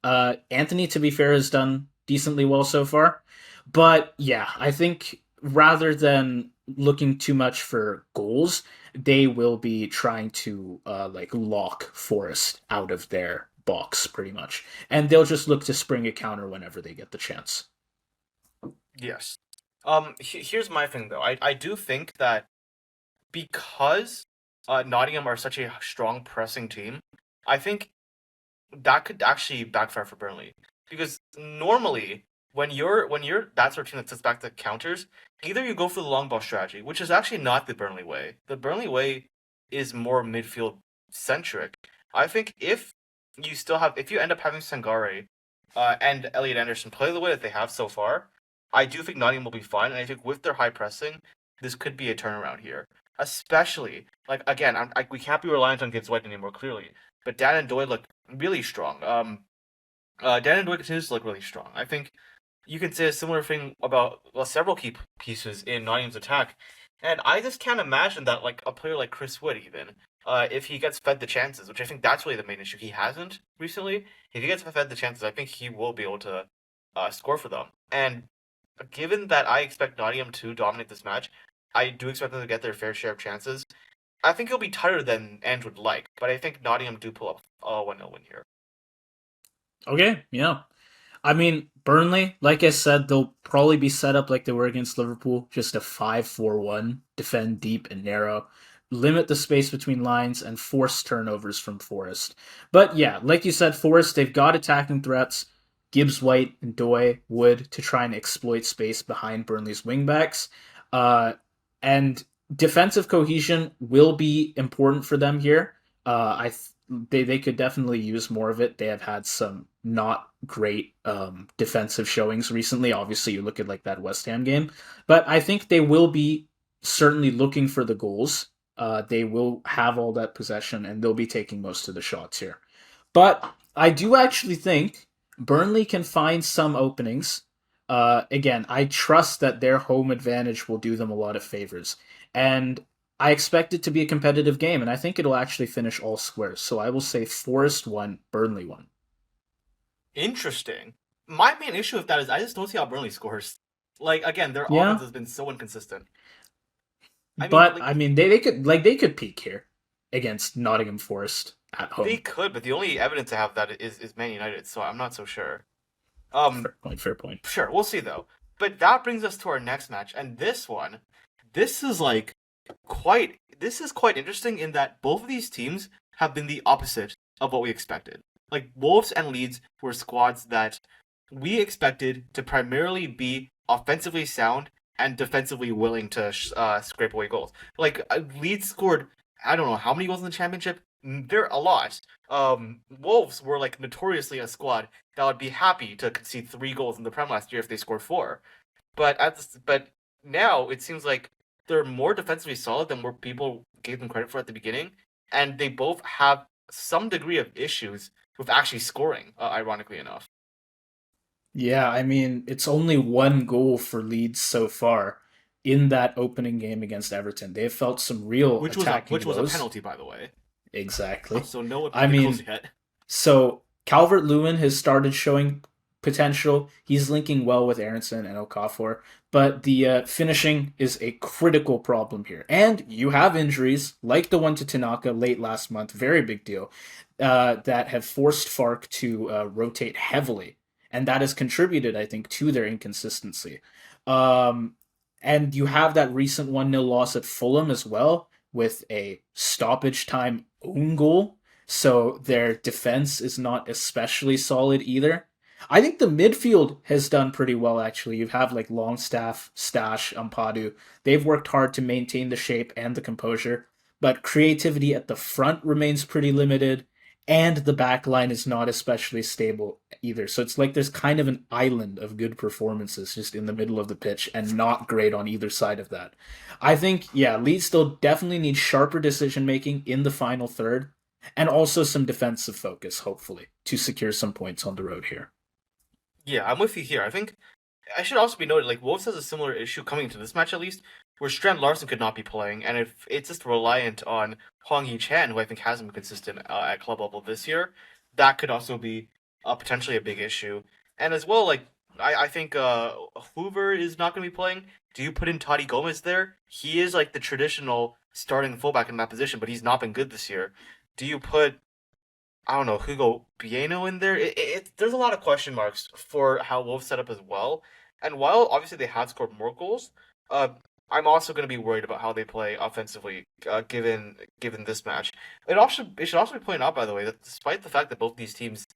Anthony, to be fair, has done decently well so far. But yeah, I think rather than looking too much for goals, they will be trying to like lock Forest out of their box pretty much, and they'll just look to spring a counter whenever they get the chance. Yes. Here's my thing though. I do think that because Nottingham are such a strong pressing team, I think that could actually backfire for Burnley. Because normally when you're that sort of team that sits back the counters, either you go for the long ball strategy, which is actually not the Burnley way. The Burnley way is more midfield centric. I think if you end up having Sangare and Elliot Anderson play the way that they have so far, I do think Nottingham will be fine, and I think with their high pressing, this could be a turnaround here. Especially like again, we can't be reliant on Gibbs White anymore. Clearly, but Dan and Doyle look really strong. Dan and Doyle continues to look really strong. I think you can say a similar thing about several key pieces in Nottingham's attack, and I just can't imagine that like a player like Chris Wood even, if he gets fed the chances, which I think that's really the main issue. He hasn't recently. If he gets fed the chances, I think he will be able to score for them. And given that I expect Nottingham to dominate this match, I do expect them to get their fair share of chances. I think it'll be tighter than Andrew would like, but I think Nottingham do pull up a 1-0 win here. Okay, yeah. I mean, Burnley, like I said, they'll probably be set up like they were against Liverpool, just a 5-4-1, defend deep and narrow, limit the space between lines, and force turnovers from Forest. But yeah, like you said, Forest, they've got attacking threats. Gibbs White and Doy Wood to try and exploit space behind Burnley's wingbacks. And defensive cohesion will be important for them here. They could definitely use more of it. They have had some not great defensive showings recently. Obviously, you look at like that West Ham game, but I think they will be certainly looking for the goals. They will have all that possession, and they'll be taking most of the shots here. But I do actually think Burnley can find some openings. Again, I trust that their home advantage will do them a lot of favors. And I expect it to be a competitive game, and I think it'll actually finish all squares. So I will say Forest 1, Burnley 1. Interesting. My main issue with that is I just don't see how Burnley scores. Like again, their offense Yeah, has been so inconsistent. I mean, but like I mean they could peak here against Nottingham Forest at they home. could, but the only evidence I have that is Man United, so I'm not so sure. Um, Fair point. Fair point. sure, we'll see though. But that brings us to our next match, and this is like this is quite interesting in that both of these teams have been the opposite of what we expected. Like Wolves and Leeds were squads that we expected to primarily be offensively sound and defensively willing to scrape away goals. Like Leeds scored, I don't know how many goals in the championship. They're a lot. Wolves were like notoriously a squad that would be happy to concede 3 goals in the Prem last year if they scored 4. But now it seems like they're more defensively solid than what people gave them credit for at the beginning, and they both have some degree of issues with actually scoring. Ironically enough, Yeah, I mean it's only one goal for Leeds so far in that opening game against Everton. They've felt some real which attacking was a woes. penalty, by the way. Exactly. So no I opinion goals mean, yet. so Calvert Lewin has started showing potential. He's linking well with Aronson and Okafor, but the finishing is a critical problem here. And you have injuries like the one to Tanaka late last month, very big deal, that have forced Fark to rotate heavily, and that has contributed, I think, to their inconsistency. Um, and you have that recent 1-0 loss at Fulham as well, with a stoppage time own goal. So their defense is not especially solid either. I think the midfield has done pretty well, actually. You have like Longstaff, Stash, Ampadu. They've worked hard to maintain the shape and the composure, but creativity at the front remains pretty limited, and the back line is not especially stable either. So it's like there's kind of an island of good performances just in the middle of the pitch and not great on either side of that. I think, yeah, Leeds still definitely need sharper decision making in the final third and also some defensive focus, hopefully, to secure some points on the road here. Yeah, I'm with you here. I think I should also be noted, like Wolves has a similar issue coming into this match at least, where Strand Larson could not be playing, and if it's just reliant on Hwang Hee-chan, who I think hasn't been consistent at club level this year, that could also be potentially a big issue. And as well, like I think Hoover is not going to be playing. Do you put in Toddy Gomez there? He is like the traditional starting fullback in that position, but he's not been good this year. Do you put I don't know, Hugo Bieno in there. There's a lot of question marks for how Wolves set up as well. And while obviously they have scored more goals, uh, I'm also going to be worried about how they play offensively, given this match. It should also be pointed out, by the way, that despite the fact that both these teams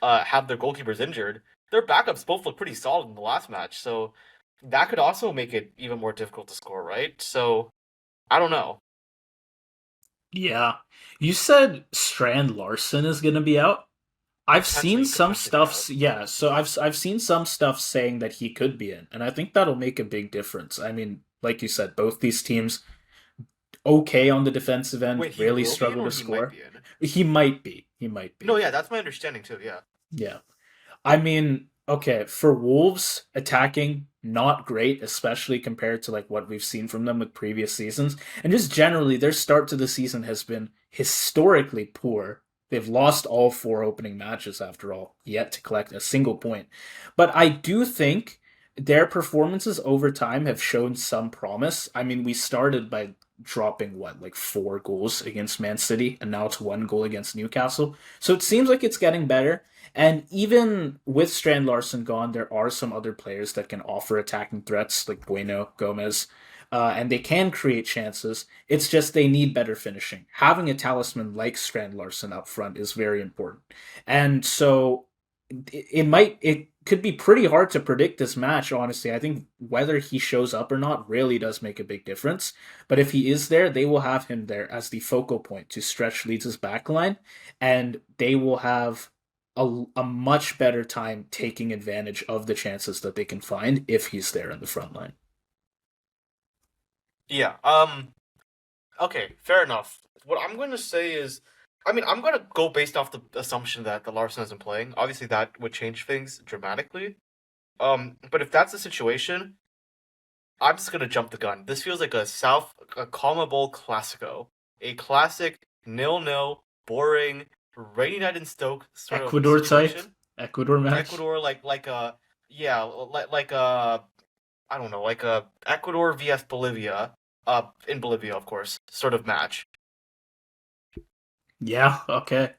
have their goalkeepers injured, their backups both look pretty solid in the last match. So that could also make it even more difficult to score, right? So I don't know. Yeah. You said Strand Larson is going to be out. I've seen Potentially, some potentially be stuff, out. yeah, so I've seen some stuff saying that he could be in, and I think that'll make a big difference. I mean, like you said, both these teams okay on the defensive end, Wait, he really will be in, struggle or to he might score. be in? He might be. He might No, be. yeah, that's my understanding too. Yeah. Yeah. I mean, okay, for Wolves, attacking not great, especially compared to like what we've seen from them with previous seasons. And just generally, their start to the season has been historically poor. They've lost all four opening matches after all, yet to collect a single point. But I do think their performances over time have shown some promise. I mean, we started by dropping what, like 4 goals against Man City, and now it's 1 goal against Newcastle. So it seems like it's getting better. And even with Strand Larson gone, there are some other players that can offer attacking threats, like Bueno, Gomez, and they can create chances. It's just they need better finishing. Having a talisman like Strand Larson up front is very important. And so it could be pretty hard to predict this match, honestly. I think whether he shows up or not really does make a big difference. But if he is there, they will have him there as the focal point to stretch Leeds' backline, and they will have a much better time taking advantage of the chances that they can find if he's there in the front line. Yeah. Okay. Fair enough. What I'm going to say is, I mean, I'm going to go based off the assumption that the Larson isn't playing. Obviously, that would change things dramatically. But if that's the situation, I'm just going to jump the gun. This feels like a Calma Bowl Classico, a classic 0-0, boring, rainy night in Stoke sort of Ecuador type, situation. Ecuador match. Ecuador, like a yeah, like a I don't know, like a Ecuador vs Bolivia, in Bolivia, of course, sort of match. Yeah, okay.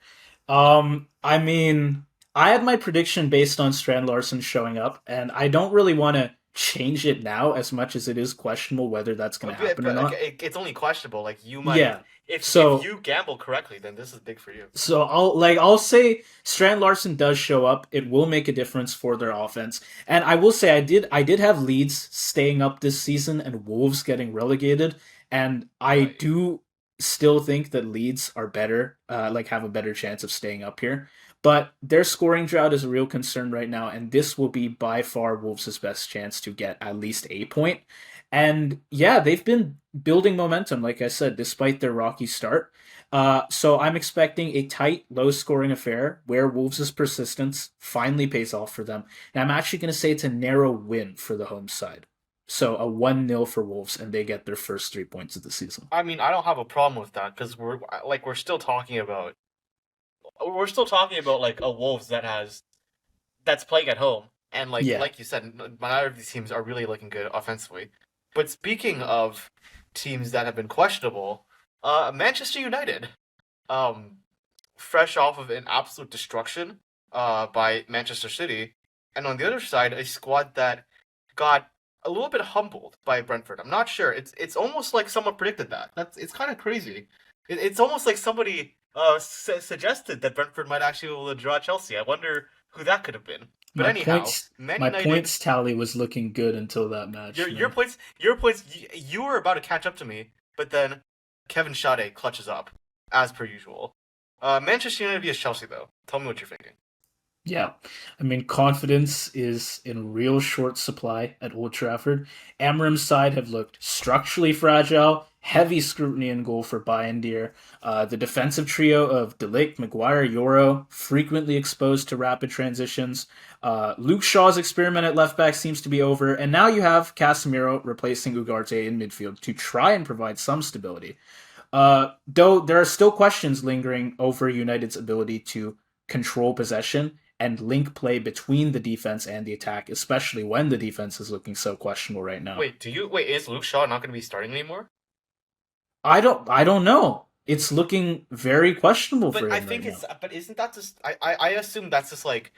I mean, I had my prediction based on Strand Larson showing up, and I don't really want to change it now as much as it is questionable whether that's going to happen or But like, not. it's only questionable. Like you might, Yeah. if So you gamble correctly, then this is big for you. I'll say Strand Larson does show up. It will make a difference for their offense. And I will say I did have Leeds staying up this season and Wolves getting relegated. And I Right. do still think that Leeds are better, like have a better chance of staying up here. But their scoring drought is a real concern right now, and this will be by far Wolves' best chance to get at least a point. And yeah, they've been building momentum, like I said, despite their rocky start. So I'm expecting a tight, low-scoring affair where Wolves' persistence finally pays off for them. And I'm actually going to say it's a narrow win for the home side. So a 1-0 for Wolves, and they get their first 3 points of the season. I mean, I don't have a problem with that because we're still talking about like a Wolves that that's playing at home, and Yeah. like you said, neither of these teams are really looking good offensively. But speaking of teams that have been questionable, Manchester United, um, fresh off of an absolute destruction, by Manchester City, and on the other side, a squad that got a little bit humbled by Brentford. I'm not sure. It's almost like someone predicted that. It's kind of crazy. It's almost like somebody suggested that Brentford might actually be able to draw Chelsea. I wonder who that could have been. But My anyhow, points Man my United, points tally was looking good until that match, your man. points, you were about to catch up to me, but then Kevin Schade clutches up as per usual. Manchester United vs Chelsea though. Tell me what you're thinking. Yeah. I mean, confidence is in real short supply at Old Trafford. Amorim's side have looked structurally fragile, heavy scrutiny in goal for Bayern. The defensive trio of De Ligt, Maguire, Euro, frequently exposed to rapid transitions. Luke Shaw's experiment at left back seems to be over, and now you have Casemiro replacing Ugarte in midfield to try and provide some stability. Though there are still questions lingering over United's ability to control possession and link play between the defense and the attack, especially when the defense is looking so questionable right now. Wait? Is Luke Shaw not going to be starting anymore? I don't know. It's looking very questionable But for I him think right now. it's. But isn't that just? I assume that's just like,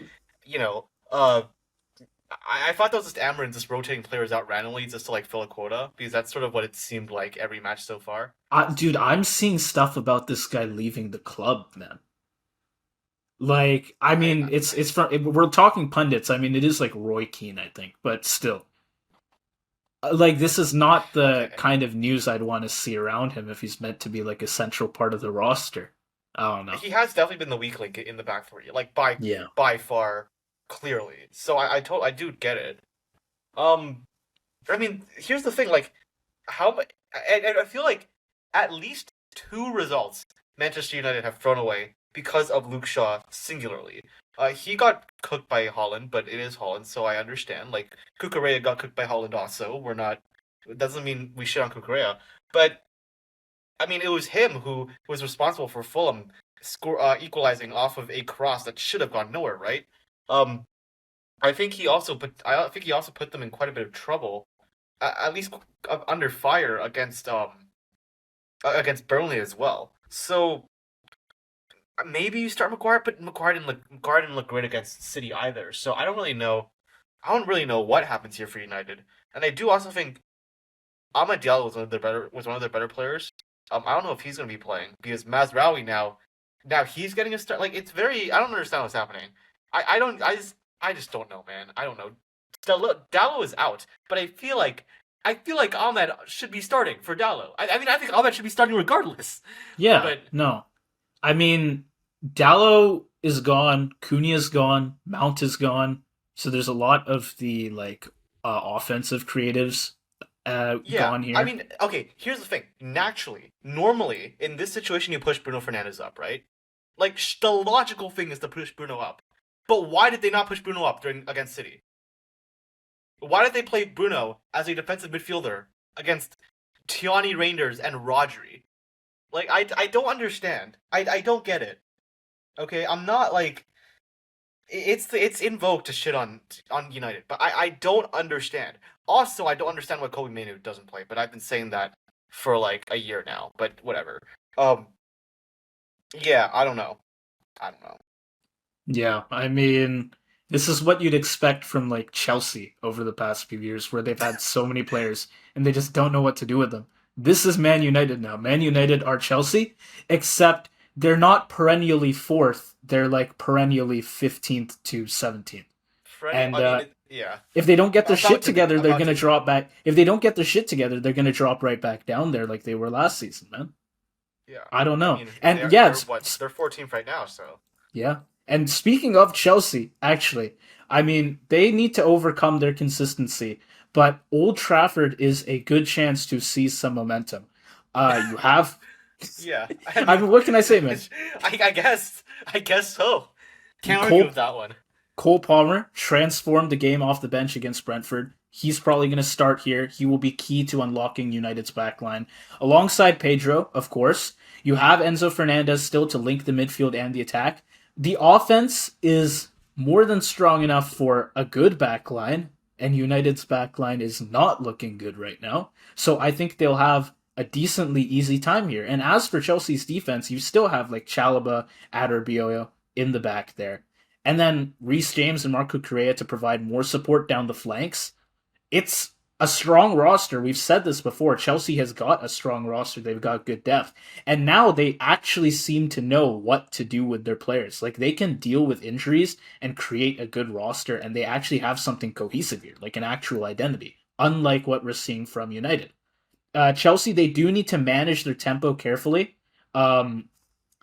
you know. I thought that was just Amarin just rotating players out randomly just to like fill a quota because that's sort of what it seemed like every match so far. Dude, I'm seeing stuff about this guy leaving the club, man. Like, I I mean, it's from we're talking pundits. I mean, it is like Roy Keane, I think, but still, like this is not the okay. kind of news I'd want to see around him if he's meant to be like a central part of the roster. I don't know. He has definitely been the weak link in the back three, like Yeah, by far, clearly. So I do get it. I mean, here's the thing, like how much, and I feel like at least two results Manchester United have thrown away because of Luke Shaw singularly. He got cooked by Holland, but it is Holland, so I understand. Like Kukurea got cooked by Holland also. We're not. It doesn't mean we shit on Kukurea, but I mean it was him who was responsible for Fulham equalizing off of a cross that should have gone nowhere, right? Um, I think he also put them in quite a bit of trouble, at least under fire against Burnley as well. So maybe you start Maguire, but Maguire didn't look great against City either. So I don't really know. I don't really know what happens here for United. And I do also think Ahmad Diallo was one of their better players. I don't know if he's going to be playing because Mazraoui now he's getting a start. Like it's very. I don't understand what's happening. I don't. I just don't know, man. I don't know. Dallo is out, but I feel like Ahmed should be starting for Dallo. I mean, I think Ahmed should be starting regardless. yeah, But no. I mean, Dallo is gone, Cunha's gone, Mount is gone. So there's a lot of the like offensive creatives yeah, gone I here. mean, okay. Here's the thing. Naturally, normally in this situation, you push Bruno Fernandez up, right? Like the logical thing is to push Bruno up. But why did they not push Bruno up during against City? Why did they play Bruno as a defensive midfielder against Tiani Reinders and Rodri? Like I don't understand. I don't get it. Okay, I'm not like it's in vogue to shit on United, but I don't understand. Also, I don't understand why Kobe Manu doesn't play, but I've been saying that for like a year now. But whatever. Um, yeah, I don't know. I don't know. Yeah, I mean, this is what you'd expect from like Chelsea over the past few years, where they've had so many players and they just don't know what to do with them. This is Man United now. Man United are Chelsea, except they're not perennially fourth. They're like perennially 15th to 17th. Freddie, And I mean, yeah, if they don't get their shit about to be, together, they're about gonna to be. drop back. If they don't get their shit together, they're gonna drop right back down there like they were last season, man. Yeah, I don't I know. mean, And yeah, they're what? They're 14th right now, so yeah. And speaking of Chelsea, actually, I mean, they need to overcome their consistency, but Old Trafford is a good chance to seize some momentum. You have, yeah. I I mean, mean, what can I say, man? I guess so. Can't argue Cole with that one. Cole Palmer transformed the game off the bench against Brentford. He's probably going to start here. He will be key to unlocking United's backline. Alongside Pedro, of course, you have Enzo Fernandez still to link the midfield and the attack. The offense is more than strong enough for a good back line, and United's back line is not looking good right now. So I think they'll have a decently easy time here. And as for Chelsea's defense, you still have like Chalobah, Aderbioyo in the back there. And then Reece James and Marco Correa to provide more support down the flanks. It's a strong roster. We've said this before. Chelsea has got a strong roster. They've got good depth. And now they actually seem to know what to do with their players. Like they can deal with injuries and create a good roster, and they actually have something cohesive here, like an actual identity, unlike what we're seeing from United. Chelsea, they do need to manage their tempo carefully.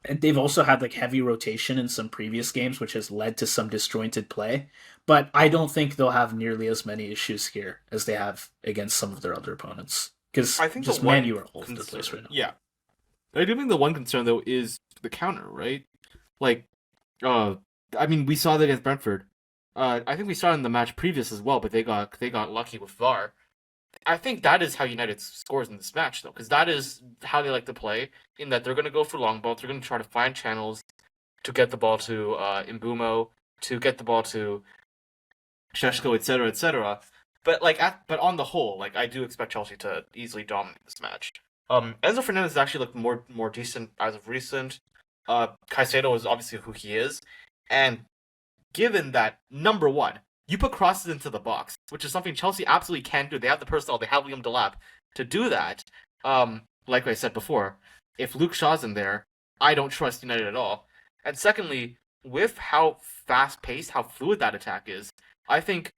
And they've also had like heavy rotation in some previous games, which has led to some disjointed play. But I don't think they'll have nearly as many issues here as they have against some of their other opponents. Because I think just the Man one U are all over the concern, place right now. yeah, I do think the one concern though is the counter, right? Like, uh, I mean, we saw that against Brentford. I think we saw it in the match previous as well, but they got lucky with VAR. I think that is how United scores in this match, though, because that is how they like to play. In that they're going to go for long balls, they're going to try to find channels to get the ball to Imbumo, to get the ball to Sheshko, etc., etc. But on the whole, like I do expect Chelsea to easily dominate this match. Enzo Fernandez has actually looked more decent as of recent. Caicedo is obviously who he is, and given that number one, you put crosses into the box, which is something Chelsea absolutely can do. They have the personnel, they have Liam Delap to do that. Like I said before, if Luke Shaw's in there, I don't trust United at all. And secondly, with how fast paced, how fluid that attack is, I think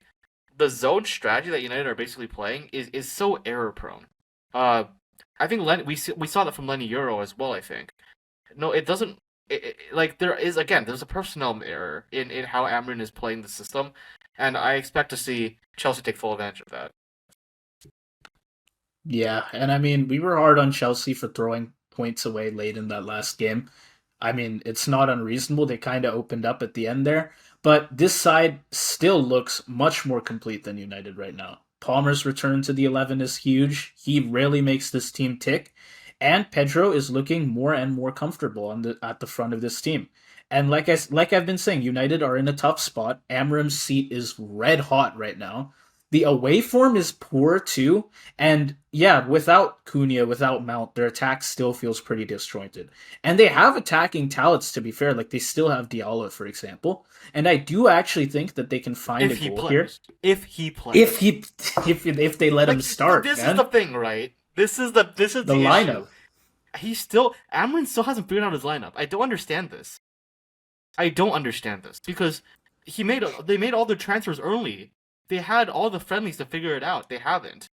the zone strategy that United are basically playing is so error prone. Uh, I think we saw that from Lenny Euro as well. I think no, it doesn't. Like there's a personnel error in how Amorim is playing the system, and I expect to see Chelsea take full advantage of that. Yeah, and I mean, we were hard on Chelsea for throwing points away late in that last game. I mean, it's not unreasonable. They kind of opened up at the end there, but this side still looks much more complete than United right now. Palmer's return to the 11 is huge. He really makes this team tick, and Pedro is looking more and more comfortable on the at the front of this team. And like I've been saying, United are in a tough spot. Amorim's seat is red hot right now. The away form is poor too, and yeah, without Cunha, without Mount, their attack still feels pretty disjointed. And they have attacking talents, to be fair. Like they still have Diallo, for example. And I do actually think that they can find a If he goal here plays, if he plays, if he if they let him like start, this is the man. thing, right? This is The the issue. lineup. Amorim still hasn't figured out his lineup. I don't understand this. I don't understand this because they made all their transfers early. They had all the friendlies to figure it out. They haven't.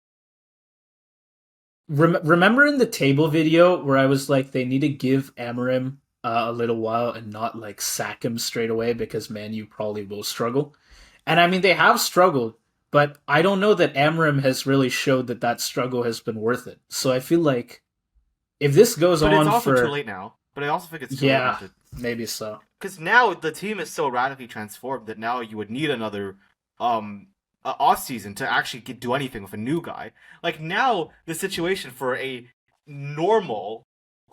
Remember in the table video where I was like, they need to give Amorim a little while and not like sack him straight away because Man U probably will struggle. And I mean, they have struggled, but I don't know that Amorim has really showed that that struggle has been worth it. So I feel like if this goes But it's on also too for, late now. But I also think it's too late now yeah, to maybe so. because now the team is so radically transformed that now you would need another off season to actually do anything with a new guy. Like now, the situation for a normal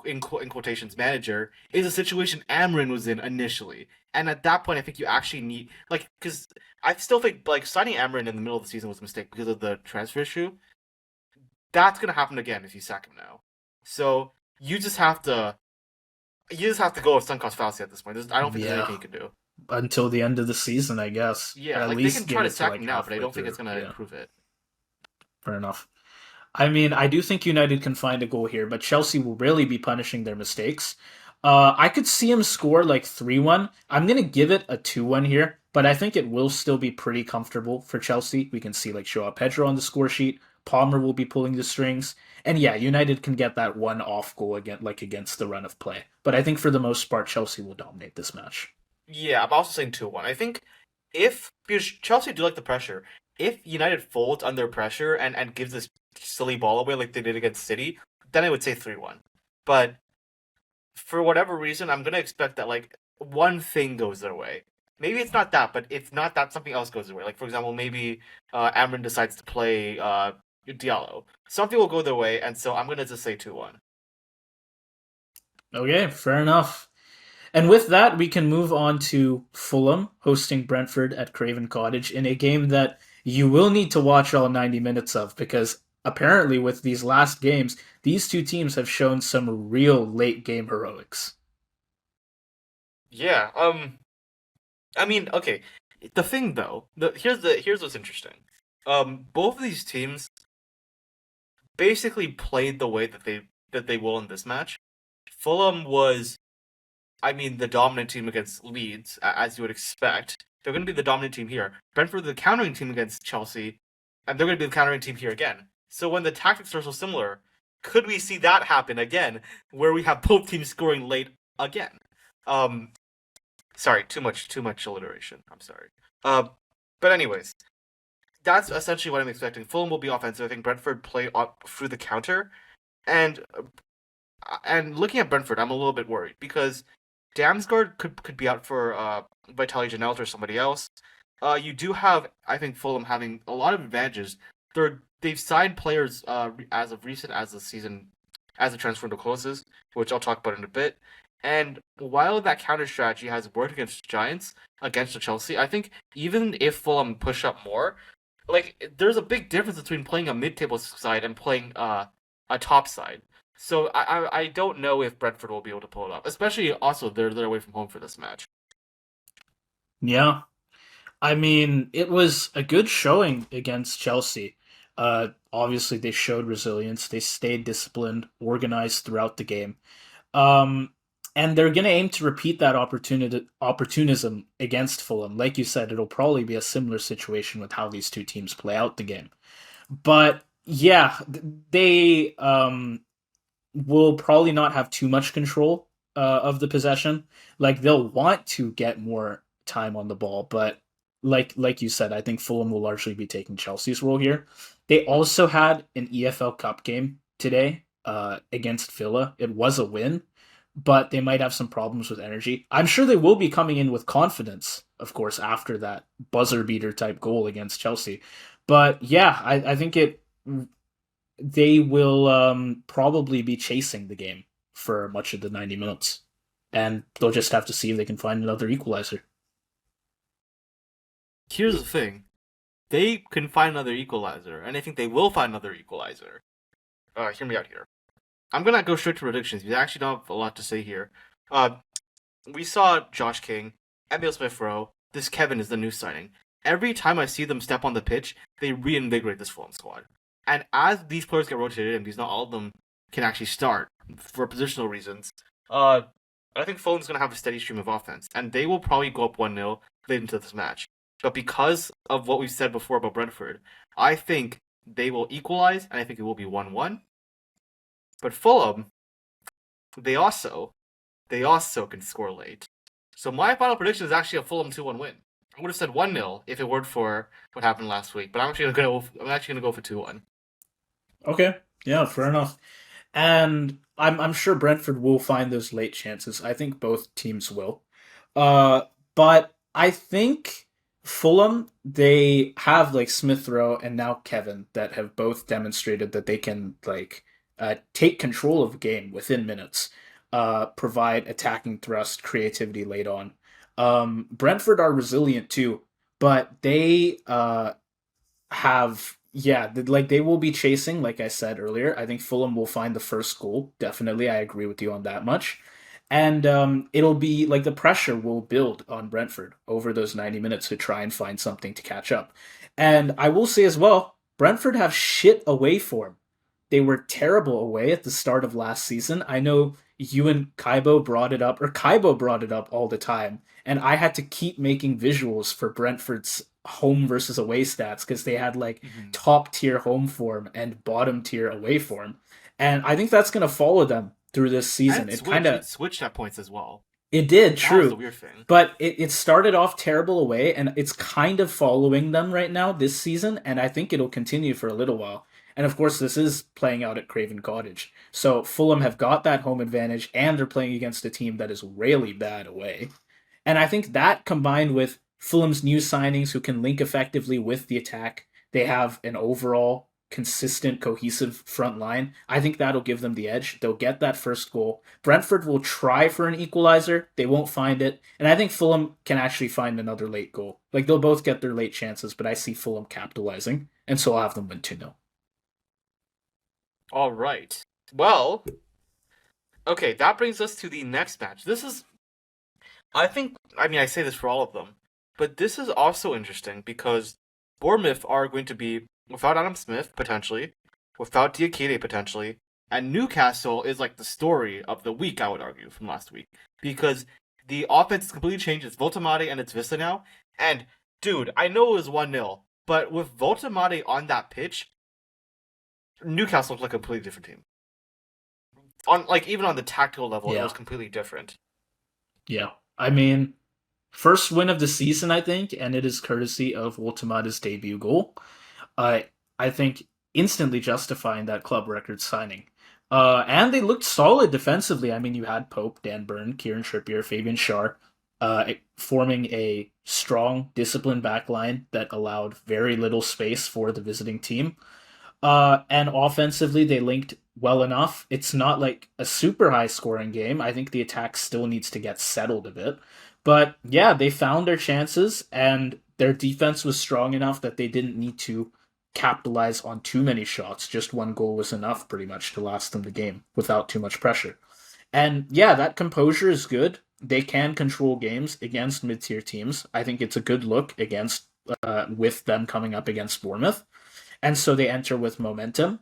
in quotations manager is a situation Amrin was in initially, and at that point, I think you actually need like because I still think like signing Amrin in the middle of the season was a mistake because of the transfer issue. That's gonna happen again if you sack him now. So you just have to go with sunk cost fallacy at this point. I don't think there's anything Yeah, you can do. until the end of the season, I guess. Yeah, At like they least can give try to it to sack like him now, but I halfway don't think it's through. gonna Yeah, improve it. fair enough. I mean, I do think United can find a goal here, but Chelsea will really be punishing their mistakes. I could see him score like 3-1. I'm going to give it a 2-1 here, but I think it will still be pretty comfortable for Chelsea. We can see like Joao Pedro on the score sheet. Palmer will be pulling the strings. And yeah, United can get that one off goal again, like against the run of play. But I think for the most part, Chelsea will dominate this match. Yeah, I'm also saying 2-1. I think if because Chelsea do like the pressure, if United folds under pressure and gives this silly ball away like they did against City, then I would say 3-1. But for whatever reason, I'm gonna expect that like one thing goes their way. Maybe it's not that, but if not that, something else goes their way. Like for example, maybe Amrin decides to play Diallo. Something will go their way, and so I'm gonna just say 2-1. Okay, fair enough. And with that, we can move on to Fulham hosting Brentford at Craven Cottage in a game that you will need to watch all 90 minutes of because apparently, with these last games, these two teams have shown some real late game heroics. Yeah. I mean, okay. The thing though, here's what's interesting. Both of these teams basically played the way that they will in this match. Fulham was, I mean, the dominant team against Leeds, as you would expect. They're going to be the dominant team here. Brentford, the countering team against Chelsea, and they're going to be the countering team here again. So when the tactics are so similar, could we see that happen again, where we have both teams scoring late again? Um, Sorry, too much alliteration. I'm sorry. Uh, but anyways, that's essentially what I'm expecting. Fulham will be offensive. I think Brentford play up through the counter, and looking at Brentford, I'm a little bit worried because Damsgaard could be out for Vitaly Janelt or somebody else. You do have, I think, Fulham having a lot of advantages. They've signed players as of recent as the season, as the transfer window closes, which I'll talk about in a bit. And while that counter strategy has worked against Giants, against the Chelsea, I think even if Fulham push up more, like there's a big difference between playing a mid-table side and playing a top side. So I don't know if Brentford will be able to pull it off. Especially also they're away from home for this match. Yeah, I mean, it was a good showing against Chelsea. Obviously, they showed resilience. They stayed disciplined, organized throughout the game. Um, and they're going to aim to repeat that opportunism against Fulham. Like you said, it'll probably be a similar situation with how these two teams play out the game. But yeah, they will probably not have too much control of the possession. Like they'll want to get more time on the ball, but like you said, I think Fulham will largely be taking Chelsea's role here. They also had an EFL Cup game today against Villa. It was a win, but they might have some problems with energy. I'm sure they will be coming in with confidence, of course, after that buzzer beater type goal against Chelsea. But yeah, I think they will probably be chasing the game for much of the 90 minutes. And they'll just have to see if they can find another equalizer. Here's the thing. They can find another equalizer, and I think they will find another equalizer. Hear me out here. I'm gonna go straight to predictions. We actually don't have a lot to say here. Uh, we saw Josh King, Emil Smith Rowe. This Kevin is the new signing. Every time I see them step on the pitch, they reinvigorate this Fulham squad. And as these players get rotated in, because not all of them can actually start for positional reasons, I think Fulham's going to have a steady stream of offense. And they will probably go up 1-0 late into this match. But because of what we've said before about Brentford, I think they will equalize, and I think it will be 1-1. But Fulham, they also can score late. So my final prediction is actually a Fulham 2-1 win. I would have said 1-0 if it weren't for what happened last week, but I'm actually gonna go for 2-1. Okay, yeah, fair enough. And I'm sure Brentford will find those late chances. I think both teams will. Uh, but I think Fulham, they have like Smith Rowe and now Kevin that have both demonstrated that they can like take control of the game within minutes, provide attacking thrust, creativity late on. Brentford are resilient too, but they have like they will be chasing. Like I said earlier, I think Fulham will find the first goal. Definitely, I agree with you on that much. And it'll be like the pressure will build on Brentford over those 90 minutes to try and find something to catch up. And I will say as well, Brentford have shit away form. They were terrible away at the start of last season. I know you and Kaibo brought it up, or Kaibo brought it up all the time, and I had to keep making visuals for Brentford's home versus away stats because they had like Mm-hmm. top tier home form and bottom tier away form. And I think that's going to follow them through this And season. it switched at points as well. It did, That was the true. weird thing. But it started off terrible away, and it's kind of following them right now this season, and I think it'll continue for a little while. And of course, this is playing out at Craven Cottage. So Fulham have got that home advantage, and they're playing against a team that is really bad away. And I think that combined with Fulham's new signings who can link effectively with the attack, they have an overall consistent, cohesive front line. I think that'll give them the edge. They'll get that first goal. Brentford will try for an equalizer. They won't find it. And I think Fulham can actually find another late goal. Like, they'll both get their late chances, but I see Fulham capitalizing. And so I'll have them win 2-0. All right. Well, okay, that brings us to the next match. This is, I think, I mean, I say this for all of them, but this is also interesting because Bournemouth are going to be without Adam Smith, potentially, without Diakite, potentially, and Newcastle is like the story of the week, I would argue, from last week. Because the offense completely changed. It's Voltamade and it's Vista now. And, dude, I know it was 1-0, but with Voltamade on that pitch, Newcastle looked like a completely different team. On like even on the tactical level, it was completely different. Yeah. I mean, first win of the season, I think, and it is courtesy of Voltamade's debut goal. I think instantly justifying that club record signing. And they looked solid defensively. I mean, you had Pope, Dan Burn, Kieran Trippier, Fabian Schär, forming a strong, disciplined backline that allowed very little space for the visiting team. And offensively, they linked well enough. It's not like a super high scoring game. I think the attack still needs to get settled a bit. But yeah, they found their chances, and their defense was strong enough that they didn't need to capitalize on too many shots. Just one goal was enough, pretty much, to last them the game without too much pressure. And yeah, that composure is good. They can control games against mid-tier teams. I think it's a good look against with them coming up against Bournemouth. And so they enter with momentum,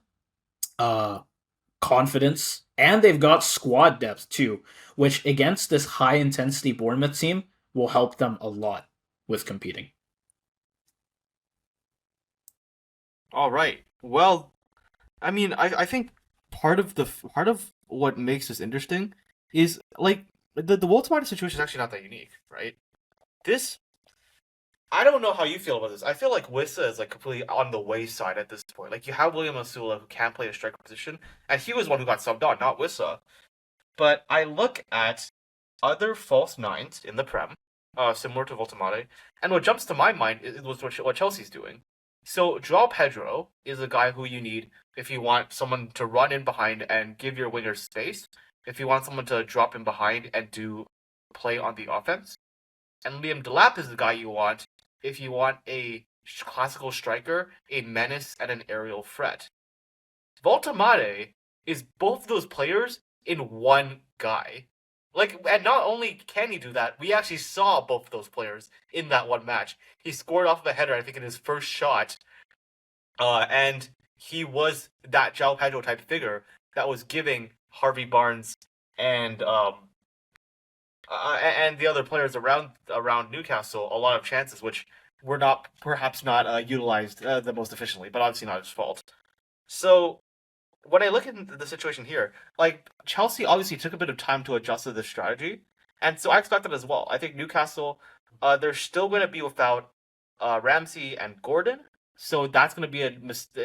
confidence, and they've got squad depth too, which against this high intensity Bournemouth team will help them a lot with competing. All right. Well, I mean, I think part of what makes this interesting is like the Voltamade situation is actually not that unique, right? This I don't know how you feel about this. I feel like Wissa is like completely on the wayside at this point. Like you have William Osula who can't play a striker position, and he was one who got subbed on, not Wissa. But I look at other false nines in the Prem, similar to Voltamade, and what jumps to my mind is what Chelsea's doing. So João Pedro is a guy who you need if you want someone to run in behind and give your wingers space. If you want someone to drop in behind and do play on the offense. And Liam Delap is the guy you want if you want a classical striker, a menace, and an aerial threat. Voltamade is both of those players in one guy. Like, and not only can he do that, we actually saw both of those players in that one match. He scored off of a header, I think, in his first shot. And he was that João Pedro type figure that was giving Harvey Barnes and the other players around Newcastle a lot of chances, which were perhaps not utilized the most efficiently, but obviously not his fault. So when I look at the situation here, like Chelsea obviously took a bit of time to adjust to this strategy, and so I expect that as well. I think Newcastle, they're still going to be without Ramsey and Gordon, so that's going to be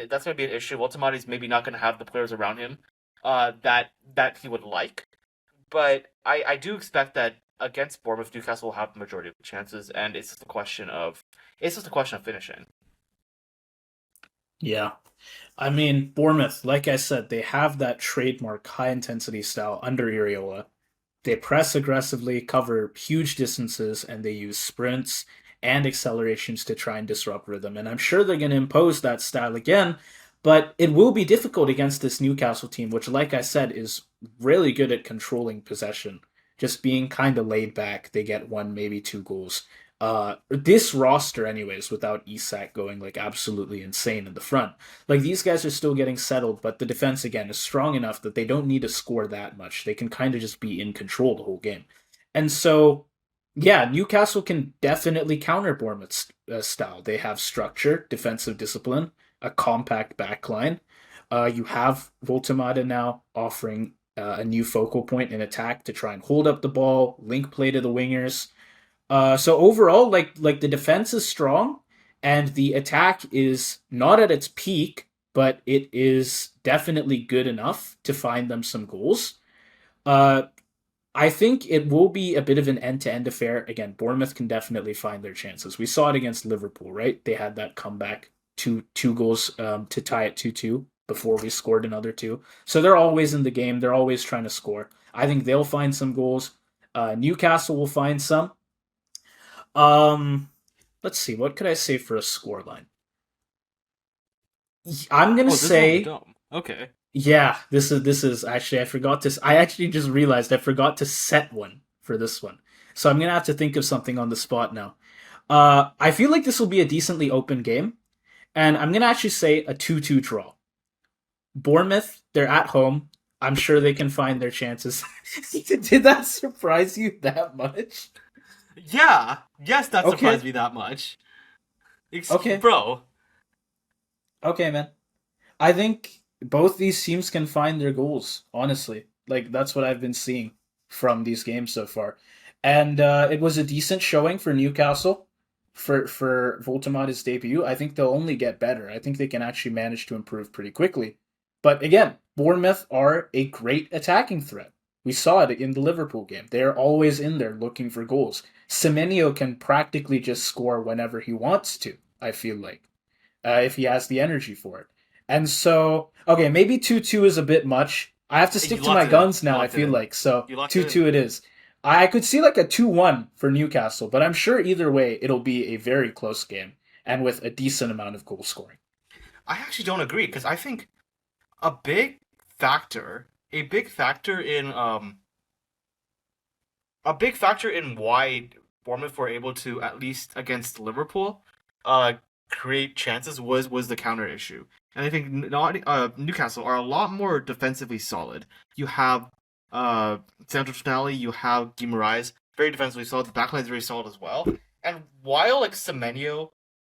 that's going to be an issue. Ultimate's maybe not going to have the players around him that he would like. But I do expect that against Bournemouth, Newcastle will have the majority of the chances, and it's just a question of finishing. Yeah. I mean, Bournemouth, like I said, they have that trademark high intensity style under Iriola. They press aggressively, cover huge distances, and they use sprints and accelerations to try and disrupt rhythm. And I'm sure they're going to impose that style again, but it will be difficult against this Newcastle team, which, like I said, is really good at controlling possession. Just being kind of laid back, they get one, maybe two goals. This roster, anyways, without Isak going like absolutely insane in the front, like these guys are still getting settled, but the defense again is strong enough that they don't need to score that much. They can kind of just be in control the whole game, and so yeah, Newcastle can definitely counter Bournemouth's style. They have structure, defensive discipline, a compact backline. You have Voltamada now offering a new focal point in attack to try and hold up the ball, link play to the wingers. So overall, like the defense is strong, and the attack is not at its peak, but it is definitely good enough to find them some goals. Uh, I think it will be a bit of an end-to-end affair. Again, Bournemouth can definitely find their chances. We saw it against Liverpool, right? They had that comeback two goals to tie it 2-2 before we scored another two. So they're always in the game. They're always trying to score. I think they'll find some goals. Newcastle will find some. Um, let's see. What could I say for a scoreline? I'm gonna Oh, this is on the say, dome. Okay. yeah. This is actually I forgot to. I actually just realized I forgot to set one for this one. So I'm gonna have to think of something on the spot now. I feel like this will be a decently open game, and I'm gonna actually say a 2-2 draw. Bournemouth, they're at home. I'm sure they can find their chances. Did that surprise you that much? Yeah. Yes, that Okay. surprised me that much. Okay. Bro. Okay, man. I think both these teams can find their goals, honestly. Like, that's what I've been seeing from these games so far. And it was a decent showing for Newcastle for Voltemada's debut. I think they'll only get better. I think they can actually manage to improve pretty quickly. But again, Bournemouth are a great attacking threat. We saw it in the Liverpool game. They're always in there looking for goals. Semenyo can practically just score whenever he wants to, I feel like, if he has the energy for it. And so, okay, maybe 2-2 is a bit much. I have to You stick to my locked it in. guns You now, I locked it feel in. like. So You locked it in. 2-2 it is. I could see like a 2-1 for Newcastle, but I'm sure either way it'll be a very close game and with a decent amount of goal scoring. I actually don't agree because I think a big factor in a big factor in why Bournemouth were able to, at least against Liverpool, uh, create chances was the counter issue. And I think Newcastle are a lot more defensively solid. You have Sandro Tonali, you have Guimaraes, very defensively solid. The backline is very solid as well. And while like Semenyo,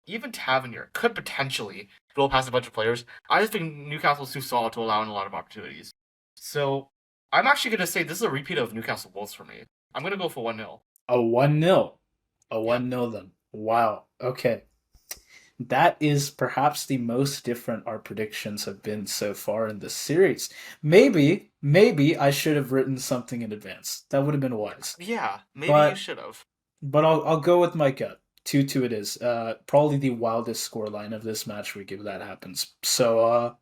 even Tavernier could potentially blow past a bunch of players, I just think Newcastle's too solid to allow in a lot of opportunities. So I'm actually gonna say this is a repeat of Newcastle goals for me. I'm gonna go for 1-0. A 1-0. A Yeah. 1-0 then. Wow. Okay. That is perhaps the most different our predictions have been so far in this series. Maybe I should have written something in advance. That would have been wise. Yeah, maybe you But should have. I'll go with my gut. 2-2 it is. Probably the wildest scoreline of this match week if that happens. So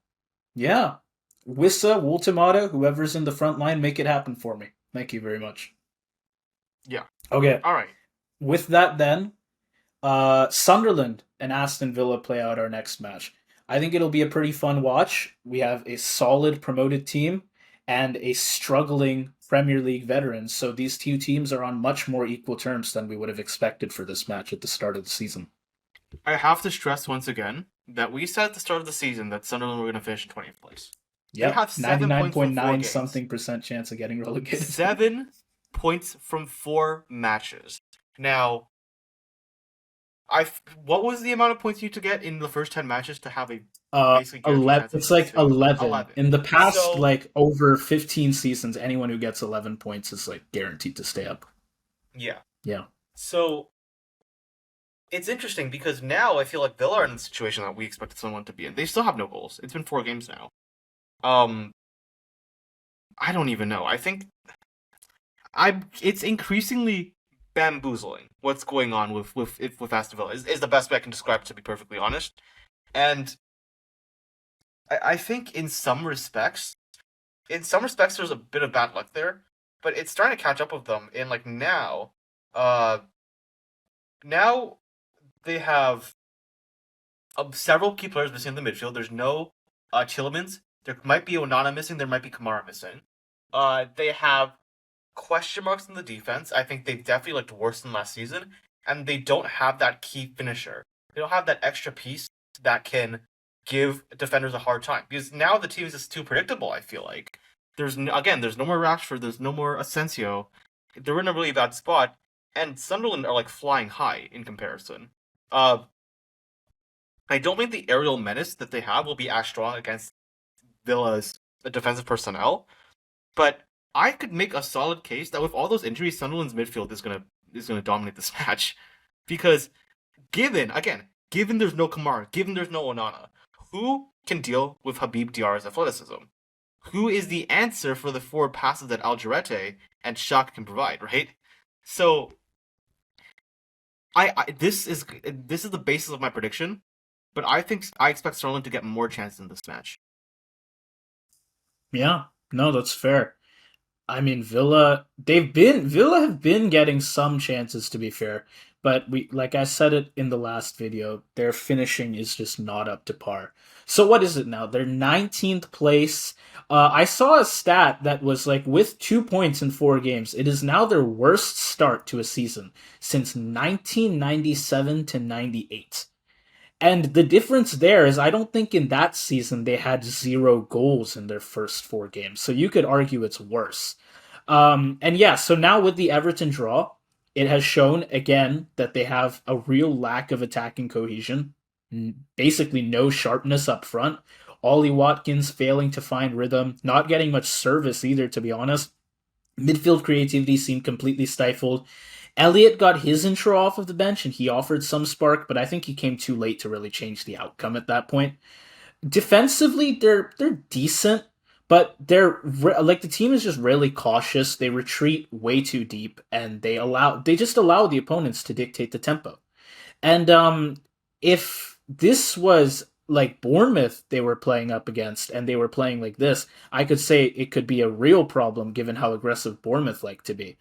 yeah. Wissa, Woltemata, whoever's in the front line, make it happen for me. Thank you very much. Yeah. Okay. All right. With that then, Sunderland and Aston Villa play out our next match. I think it'll be a pretty fun watch. We have a solid promoted team and a struggling Premier League veteran, so these two teams are on much more equal terms than we would have expected for this match at the start of the season. I have to stress once again that we said at the start of the season that Sunderland were going to finish in 20th place. They Yep, have 7 points from 4 99.9 games. something percent chance of getting relegated. 7 points from 4 matches. Now, what was the amount of points you need to get in the first 10 matches to have a basically guaranteed 11. chance It's of like staying? 11. In the past, So, like over 15 seasons, anyone who gets 11 points is like guaranteed to stay up. yeah. Yeah. So, it's interesting because now I feel like Villa are in the situation that we expected someone to be in. They still have no goals. It's been 4 games now. Um, I don't even know. I think it's increasingly bamboozling what's going on with Aston Villa is the best way I can describe it, to be perfectly honest. And I think in some respects there's a bit of bad luck there, but it's starting to catch up with them. And like now they have several key players missing in the midfield. There's no Tillemans. There might be Onana missing. There might be Kamara missing. They have question marks in the defense. I think they've definitely looked worse than last season, and they don't have that key finisher. They don't have that extra piece that can give defenders a hard time, because now the team is just too predictable. I feel like there's no more Rashford, there's no more Asensio. They're in a really bad spot, and Sunderland are like flying high in comparison. I don't think the aerial menace that they have will be as strong against Villa's defensive personnel, but I could make a solid case that with all those injuries, Sunderland's midfield is gonna dominate this match, because given there's no Kamara, given there's no Onana, who can deal with Habib Diarra's athleticism? Who is the answer for the forward passes that Alderete and Shaq can provide? Right. So, this is the basis of my prediction. but I expect Sunderland to get more chances in this match. Yeah, no, that's fair. I mean, Villa have been getting some chances to be fair, but we like I said it in the last video, their finishing is just not up to par. So what is it now? They're 19th place. I saw a stat that was like with 2 points in 4 games, it is now their worst start to a season since 1997 to 98. And the difference there is I don't think in that season they had 0 goals in their first 4 games. So you could argue it's worse. And yeah, so now with the Everton draw, it has shown again that they have a real lack of attacking cohesion. Basically, no sharpness up front. Ollie Watkins failing to find rhythm, not getting much service either, to be honest. Midfield creativity seemed completely stifled. Elliott got his intro off of the bench and he offered some spark, but I think he came too late to really change the outcome at that point. Defensively, they're decent, but they're like the team is just really cautious. They retreat way too deep, and they just allow the opponents to dictate the tempo. And if this was like Bournemouth they were playing up against and they were playing like this, I could say it could be a real problem given how aggressive Bournemouth like to be.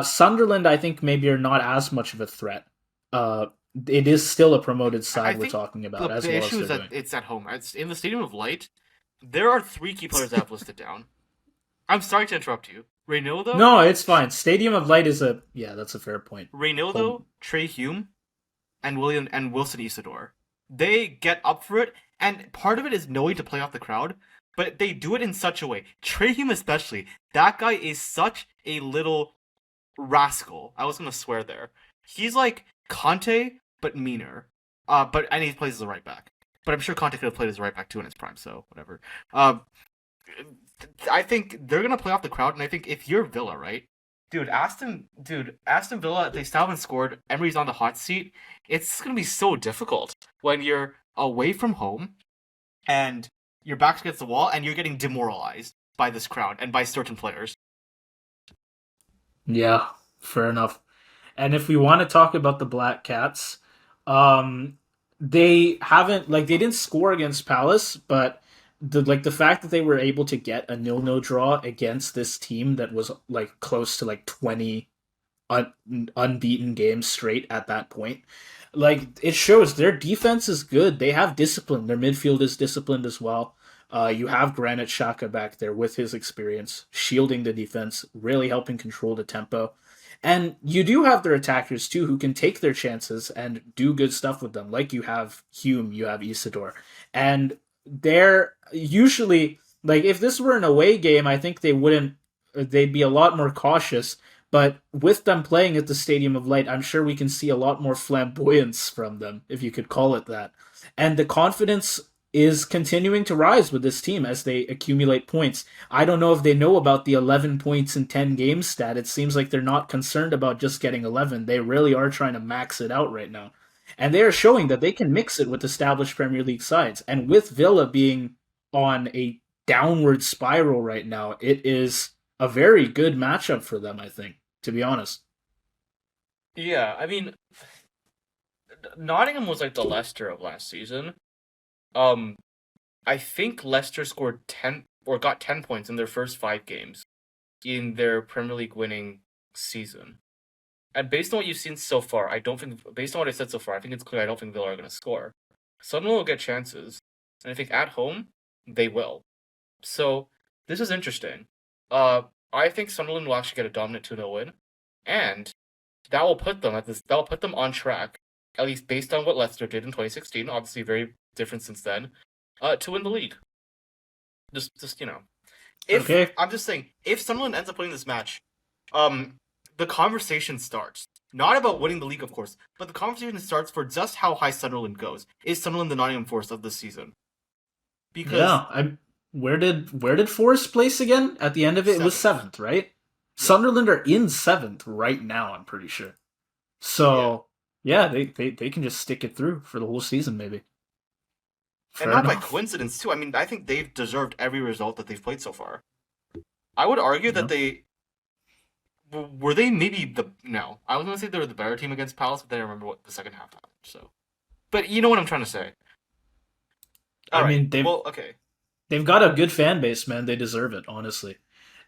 Sunderland, I think maybe are not as much of a threat. Uh, it is still a promoted I side we're think talking about as the well as issue they're is that doing. it's at home. It's in the Stadium of Light. There are 3 key players I've listed down. I'm sorry to interrupt you. Reynoldo, No, it's fine. Stadium of Light is a yeah, that's a fair point. Home. Trey Hume, and Wilson Isidore. They get up for it, and part of it is knowing to play off the crowd, but they do it in such a way. Trey Hume especially, that guy is such a little rascal. I was gonna swear there. He's like Conte, but meaner. And he plays as a right back. But I'm sure Conte could have played as a right back too in his prime, so whatever. I think they're gonna play off the crowd, and I think if you're Villa, right? Aston Villa, they still haven't scored. Emery's on the hot seat. It's gonna be so difficult when you're away from home and your back's against the wall and you're getting demoralized by this crowd and by certain players. Yeah, fair enough. And if we want to talk about the Black Cats, um, they haven't like they didn't score against Palace, but the fact that they were able to get a 0-0 draw against this team that was like close to like 20 unbeaten games straight at that point, like it shows their defense is good. They have discipline. Their midfield is disciplined as well. You have Granit Xhaka back there with his experience, shielding the defense, really helping control the tempo. And you do have their attackers too, who can take their chances and do good stuff with them. Like you have Hume, you have Isidore, and they're usually like if this were an away game, I think they wouldn't. They'd be a lot more cautious. But with them playing at the Stadium of Light, I'm sure we can see a lot more flamboyance from them, if you could call it that. And the confidence is continuing to rise with this team as they accumulate points. I don't know if they know about the 11 points in 10 games stat. It seems like they're not concerned about just getting 11. They really are trying to max it out right now. And they are showing that they can mix it with established Premier League sides. And with Villa being on a downward spiral right now, it is a very good matchup for them, I think, to be honest. Yeah, I mean, Nottingham was like the Leicester of last season. Um, I think Leicester scored 10 or got 10 points in their first 5 games in their Premier League winning season. And based on what you've seen so far, I don't think, based on what I said so far, I think it's clear I don't think Villa are going to score. Sunderland will get chances, and I think at home, they will. So, this is interesting. I think Sunderland will actually get a dominant 2-0 win, and that will put them on track, at least based on what Leicester did in 2016, obviously very different since then, to win the league. Just if Okay. I'm just saying, if Sunderland ends up winning this match, the conversation starts. Not about winning the league, of course, but the conversation starts for just how high Sunderland goes. Is Sunderland the Nottingham Forest of this season? Because Yeah, I where did Forest place again? At the end of it, it was seventh, seventh, right? yeah, Sunderland are in seventh right now. I'm pretty sure. yeah, So yeah, they can just stick it through for the whole season, maybe. and Fair not by enough. coincidence too. I mean, I think they've deserved every result that they've played so far. I would argue that Yeah. they were they maybe the no. I was gonna say they were the better team against Palace, but then I remember what the second half happened. So, but you know what I'm trying to say. All I right. mean, Well, okay. they've got a good fan base, man. They deserve it, honestly.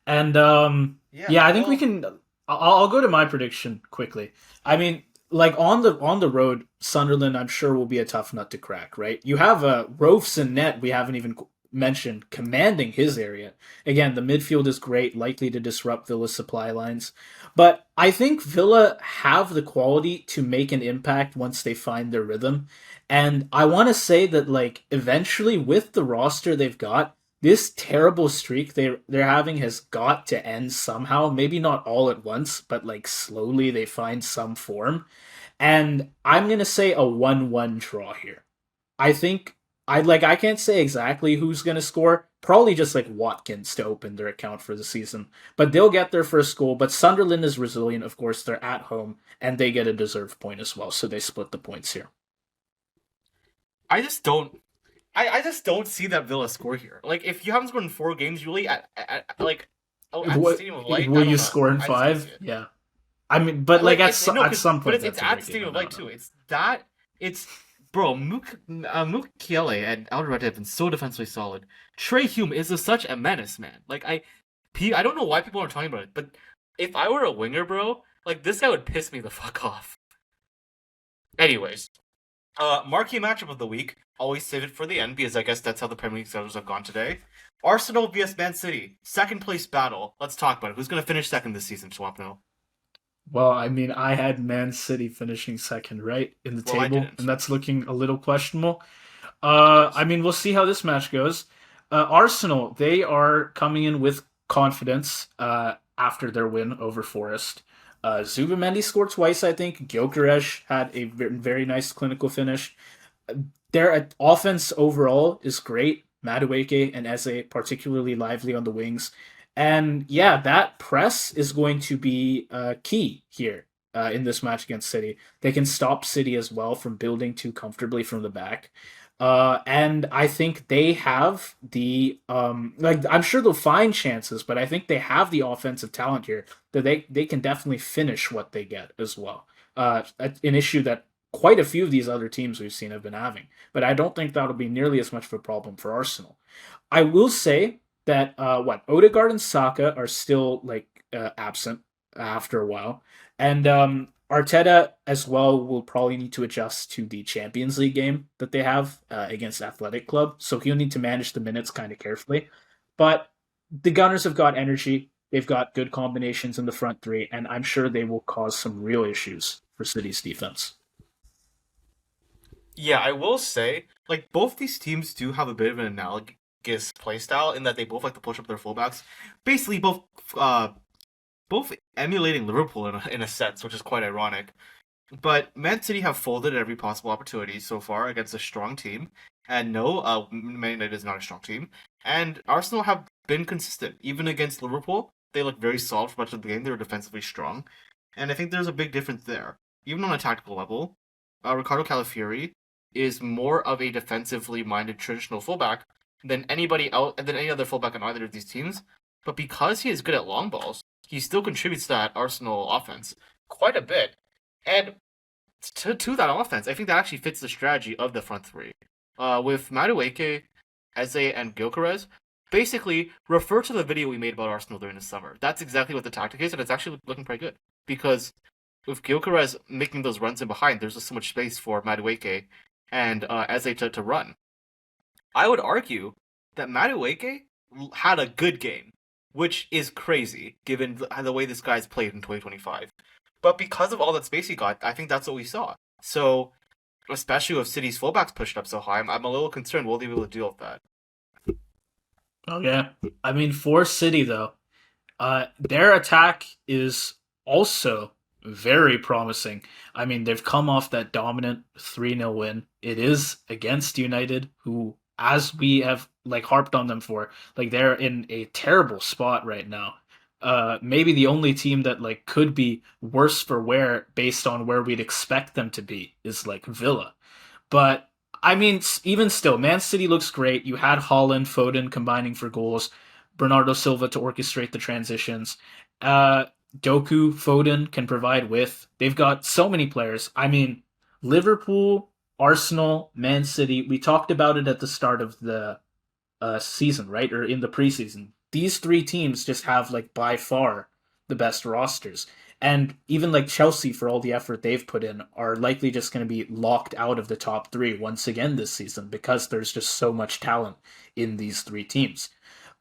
And Yeah. yeah, I think we Well, can. I'll go to my prediction quickly. I mean, like on the road, Sunderland, I'm sure will be a tough nut to crack. Right? You have Rofes and net. We haven't even mentioned commanding his area. Again, the midfield is great, likely to disrupt Villa's supply lines. But I think Villa have the quality to make an impact once they find their rhythm. And I want to say that like eventually with the roster they've got, this terrible streak they're having has got to end somehow. Maybe not all at once, but like slowly they find some form. And I'm gonna say a 1-1 draw here. I think I can't say exactly who's gonna score. Probably just like Watkins to open their account for the season. But they'll get their first goal. But Sunderland is resilient, of course, they're at home and they get a deserved point as well. So they split the points here. I just don't. I just don't see that Villa score here. Like, if you haven't scored in 4 games, really, like, oh, at the What Stadium of Light, I will you don't know. sure score in I just don't see five? it. Yeah. I mean, but like It's no, at cause, some but point it's that's a at the great game. Stadium I of don't Light know. too. It's bro. Mukiele and Alderweireld have been so defensively solid. Trey Hume is such a menace, man. I don't know why people aren't talking about it, but if I were a winger, bro, like this guy would piss me the fuck off. Anyways, marquee matchup of the week. Always save it for the end because I guess that's how the Premier League schedules have gone today. Arsenal vs Man City, second place battle. Let's talk about it. Who's gonna finish second this season, Swapno? Well, I mean, I had Man City finishing second, right, in the Well, I table, and didn't. that's looking a little questionable. I Yes. mean, we'll see how this match goes. Arsenal, they are coming in with confidence after their win over Forest. Zubamendi scored twice, I think. Gyökeres had a very nice clinical finish. Their offense overall is great. Madueke and Eze particularly lively on the wings. And yeah, that press is going to be key here in this match against City. They can stop City as well from building too comfortably from the back. And I think they have the like I'm sure they'll find chances, but I think they have the offensive talent here that they can definitely finish what they get as well. An issue that quite a few of these other teams we've seen have been having, but I don't think that'll be nearly as much of a problem for Arsenal. I will say that what Odegaard and Saka are still like absent after a while, and Arteta as well will probably need to adjust to the Champions League game that they have against Athletic Club, so he'll need to manage the minutes kind of carefully. But the Gunners have got energy. They've got good combinations in the front three, and I'm sure they will cause some real issues for City's defense. Yeah, I will say, like, both these teams do have a bit of an analogous playstyle in that they both like to push up their fullbacks. Basically, both emulating Liverpool in a sense, which is quite ironic. But Man City have folded at every possible opportunity so far against a strong team. And no, Man United is not a strong team. And Arsenal have been consistent. Even against Liverpool, they look very solid for much of the game. They were defensively strong. And I think there's a big difference there. Even on a tactical level, Ricardo Calafiori is more of a defensively minded traditional fullback than any other fullback on either of these teams. But because he is good at long balls, he still contributes to that Arsenal offense quite a bit. And to that offense, I think that actually fits the strategy of the front three. With Madueke, Eze, and Gyökeres, basically refer to the video we made about Arsenal during the summer. That's exactly what the tactic is, and it's actually looking pretty good. Because with Gyökeres making those runs in behind, there's just so much space for Madueke and Eze to run. I would argue that Madueke had a good game, which is crazy given the way this guy's played in 2025. But because of all that space he got, I think that's what we saw. So, especially with City's fullbacks pushed up so high, I'm a little concerned will they be able to deal with that. Oh yeah, I mean for City though, their attack is also very promising. I mean, they've come off that dominant 3-0 win. It is against United, who, as we have like harped on them for, like they're in a terrible spot right now. Maybe the only team that like could be worse for wear based on where we'd expect them to be is like Villa. But I mean, even still, Man City looks great. You had Holland, Foden combining for goals, Bernardo Silva to orchestrate the transitions. Uh, Doku, Foden can provide width. They've got so many players. I mean, Liverpool. Arsenal, Man City. We talked about it at the start of the season, right? Or in the preseason. These three teams just have like by far the best rosters. And even like Chelsea, for all the effort they've put in, are likely just going to be locked out of the top three once again this season because there's just so much talent in these three teams.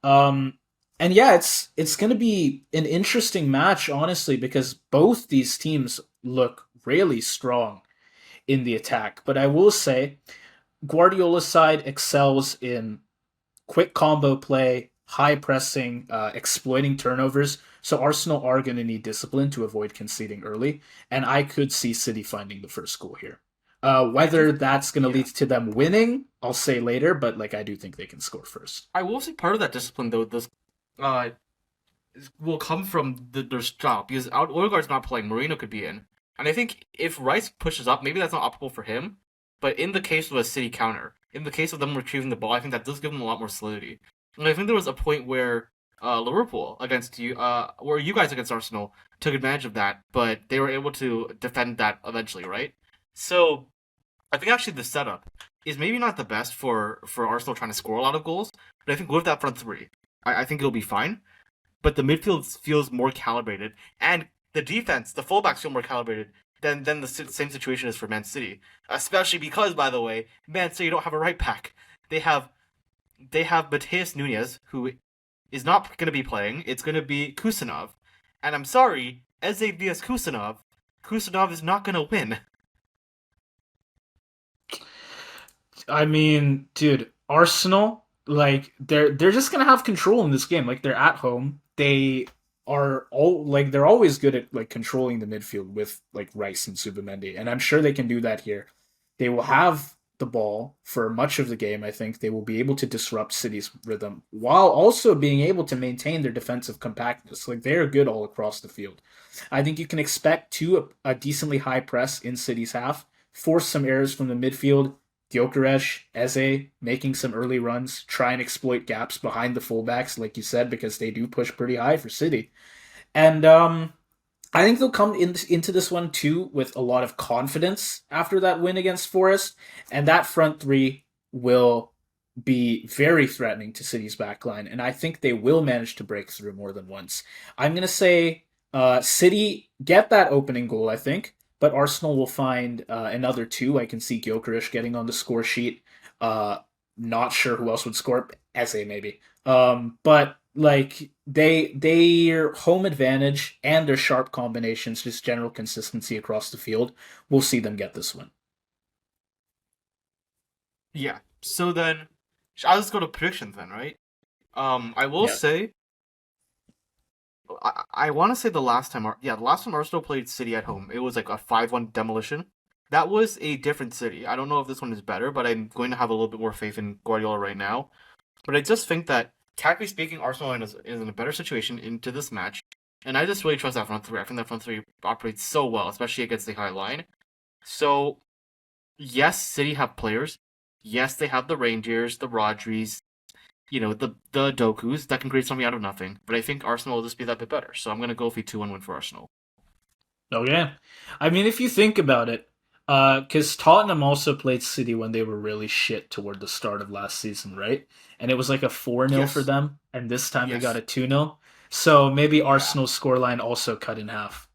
Um, and yeah, it's going to be an interesting match, honestly, because both these teams look really strong in the attack. But I will say, Guardiola's side excels in quick combo play, high pressing, exploiting turnovers. So Arsenal are going to need discipline to avoid conceding early, and I could see City finding the first goal here. I do. Whether that's going to Yeah. lead to them winning, I'll say later, but like I do think they can score first. I will say part of that discipline though, this uh will come from their style because Odegaard's not playing. Marino could be in, and I think if Rice pushes up, maybe that's not optimal for him. But in the case of a City counter, in the case of them retrieving the ball, I think that does give them a lot more solidity. And I think there was a point where Liverpool against you, or you guys against Arsenal, took advantage of that, but they were able to defend that eventually, right? So I think actually the setup is maybe not the best for Arsenal trying to score a lot of goals, but I think with that front three, I think it'll be fine. But the midfield feels more calibrated, and the defense, the fullbacks feel more calibrated than the same situation is for Man City. Especially because, by the way, Man City don't have a right back. They have Mateus Nunes, who is not going to be playing. It's going to be Kusanov, and I'm sorry, Eze vs Kusanov. Kusanov is not going to win. I mean, dude, Arsenal, like they're just gonna have control in this game. Like they're at home. They are all like they're always good at like controlling the midfield with like Rice and Subamendi, and I'm sure they can do that here. They will have the ball for much of the game. I think they will be able to disrupt City's rhythm while also being able to maintain their defensive compactness. Like they are good all across the field. I think you can expect a decently high press in City's half, force some errors from the midfield. Gyökeres, Eze making some early runs, try and exploit gaps behind the fullbacks, like you said, because they do push pretty high for City. And I think they'll come into this one too with a lot of confidence after that win against Forest, and that front three will be very threatening to City's backline, and I think they will manage to break through more than once. I'm gonna say City get that opening goal, I think, but Arsenal will find another two. I can see Gyökeres getting on the score sheet. Uh, Not sure who else would score. Eze maybe. But like their home advantage and their sharp combinations, just general consistency across the field, we'll see them get this one. Yeah. So then, I'll just go to predictions then, right? I will Yeah. say I want to say the last time, the last time Arsenal played City at home, it was like a 5-1 demolition. That was a different City. I don't know if this one is better, but I'm going to have a little bit more faith in Guardiola right now. But I just think that, tactically speaking, Arsenal is in a better situation into this match. And I just really trust that front three. I think that front three operates so well, especially against the high line. So, yes, City have players. Yes, they have the Rangers, the Rodris, the Dokus that can create something out of nothing. But I think Arsenal will just be that bit better. So I'm gonna go with a 2-1 win for Arsenal. Oh yeah. I mean, if you think about it, because Tottenham also played City when they were really shit toward the start of last season, right? And it was like a 4-0 for Yes. them, and this time they got Yes. a 2-0. So maybe Yeah. Arsenal's scoreline also cut in half.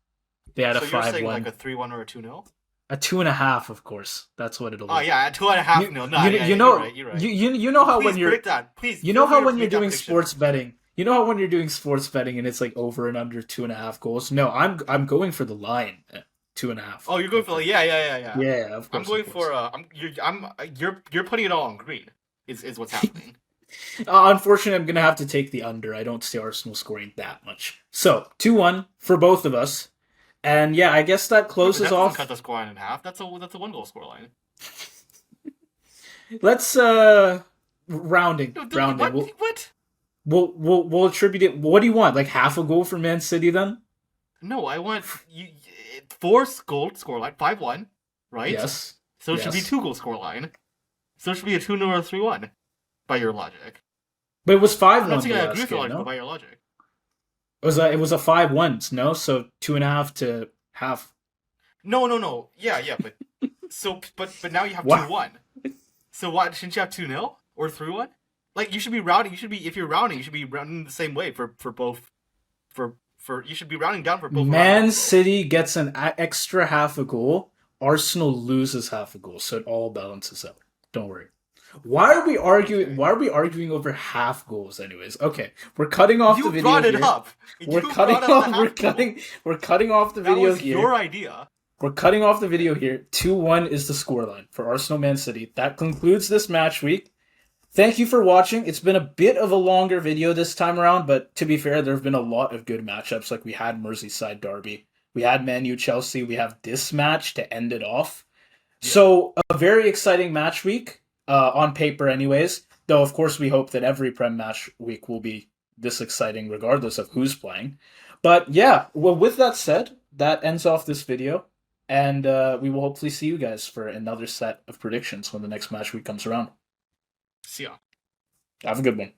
They had a So you're saying like 5-1. a 3-1 or a 2-0? A 2.5, of course. That's what it'll Oh be. yeah, a 2.5 You nil. No, you yeah, you yeah, you're right, know you're right. you know how when Please you're predict that. Please you feel know free how to when you're predict that doing prediction. sports betting, you know how when you're doing sports betting and it's like over and under 2.5 goals. No, I'm going for the line at 2.5. Oh, you're going for yeah. Yeah, of I'm course, of going course. for you're putting it all on green. Is what's happening. Unfortunately, I'm gonna have to take the under. I don't see Arsenal scoring that much. So 2-1 for both of us, and yeah, I guess that Yeah, but closes that doesn't cut off. the scoreline in half. That's a 1 goal scoreline. Let's rounding No, rounding. what? We'll What? we'll attribute it. What do you want? Like half a goal for Man City then? No, I want you four goal scoreline 5-1, right? Yes. So it should be Yes. 2 goal scoreline. So it should be a 2-0 or 3-1 by your logic. But it was five I'm not one saying the I agree last with your game, logic, but no? by your logic. It was a 5-1, no? So 2.5 to half. No. Yeah, but So, but now you have Wow. 2-1. So what? Shouldn't you have 2-0 or 3-1? Like you should be rounding. You should be if you're rounding, you should be rounding the same way for both. For you should be rounding down for both round Man half goals. City gets an extra half a goal. Arsenal loses half a goal, so it all balances out. Don't worry. Why are we arguing? Okay. Why are we arguing over half goals? Anyways, okay, we're cutting off the You video brought it here. up. We're You cutting brought up the off. half We're goal. cutting. We're cutting off the That video was here. your idea. We're cutting off the video here. 2-1 is the scoreline for Arsenal Man City. That concludes this match week. Thank you for watching. It's been a bit of a longer video this time around, but to be fair, there have been a lot of good matchups. Like we had Merseyside Derby, we had Man U Chelsea, we have this match to end it off. Yeah. So a very exciting match week on paper, anyways. Though of course we hope that every Prem match week will be this exciting, regardless of who's playing. But yeah, well, with that said, that ends off this video. And we will hopefully see you guys for another set of predictions when the next match week comes around. See ya. Have a good one.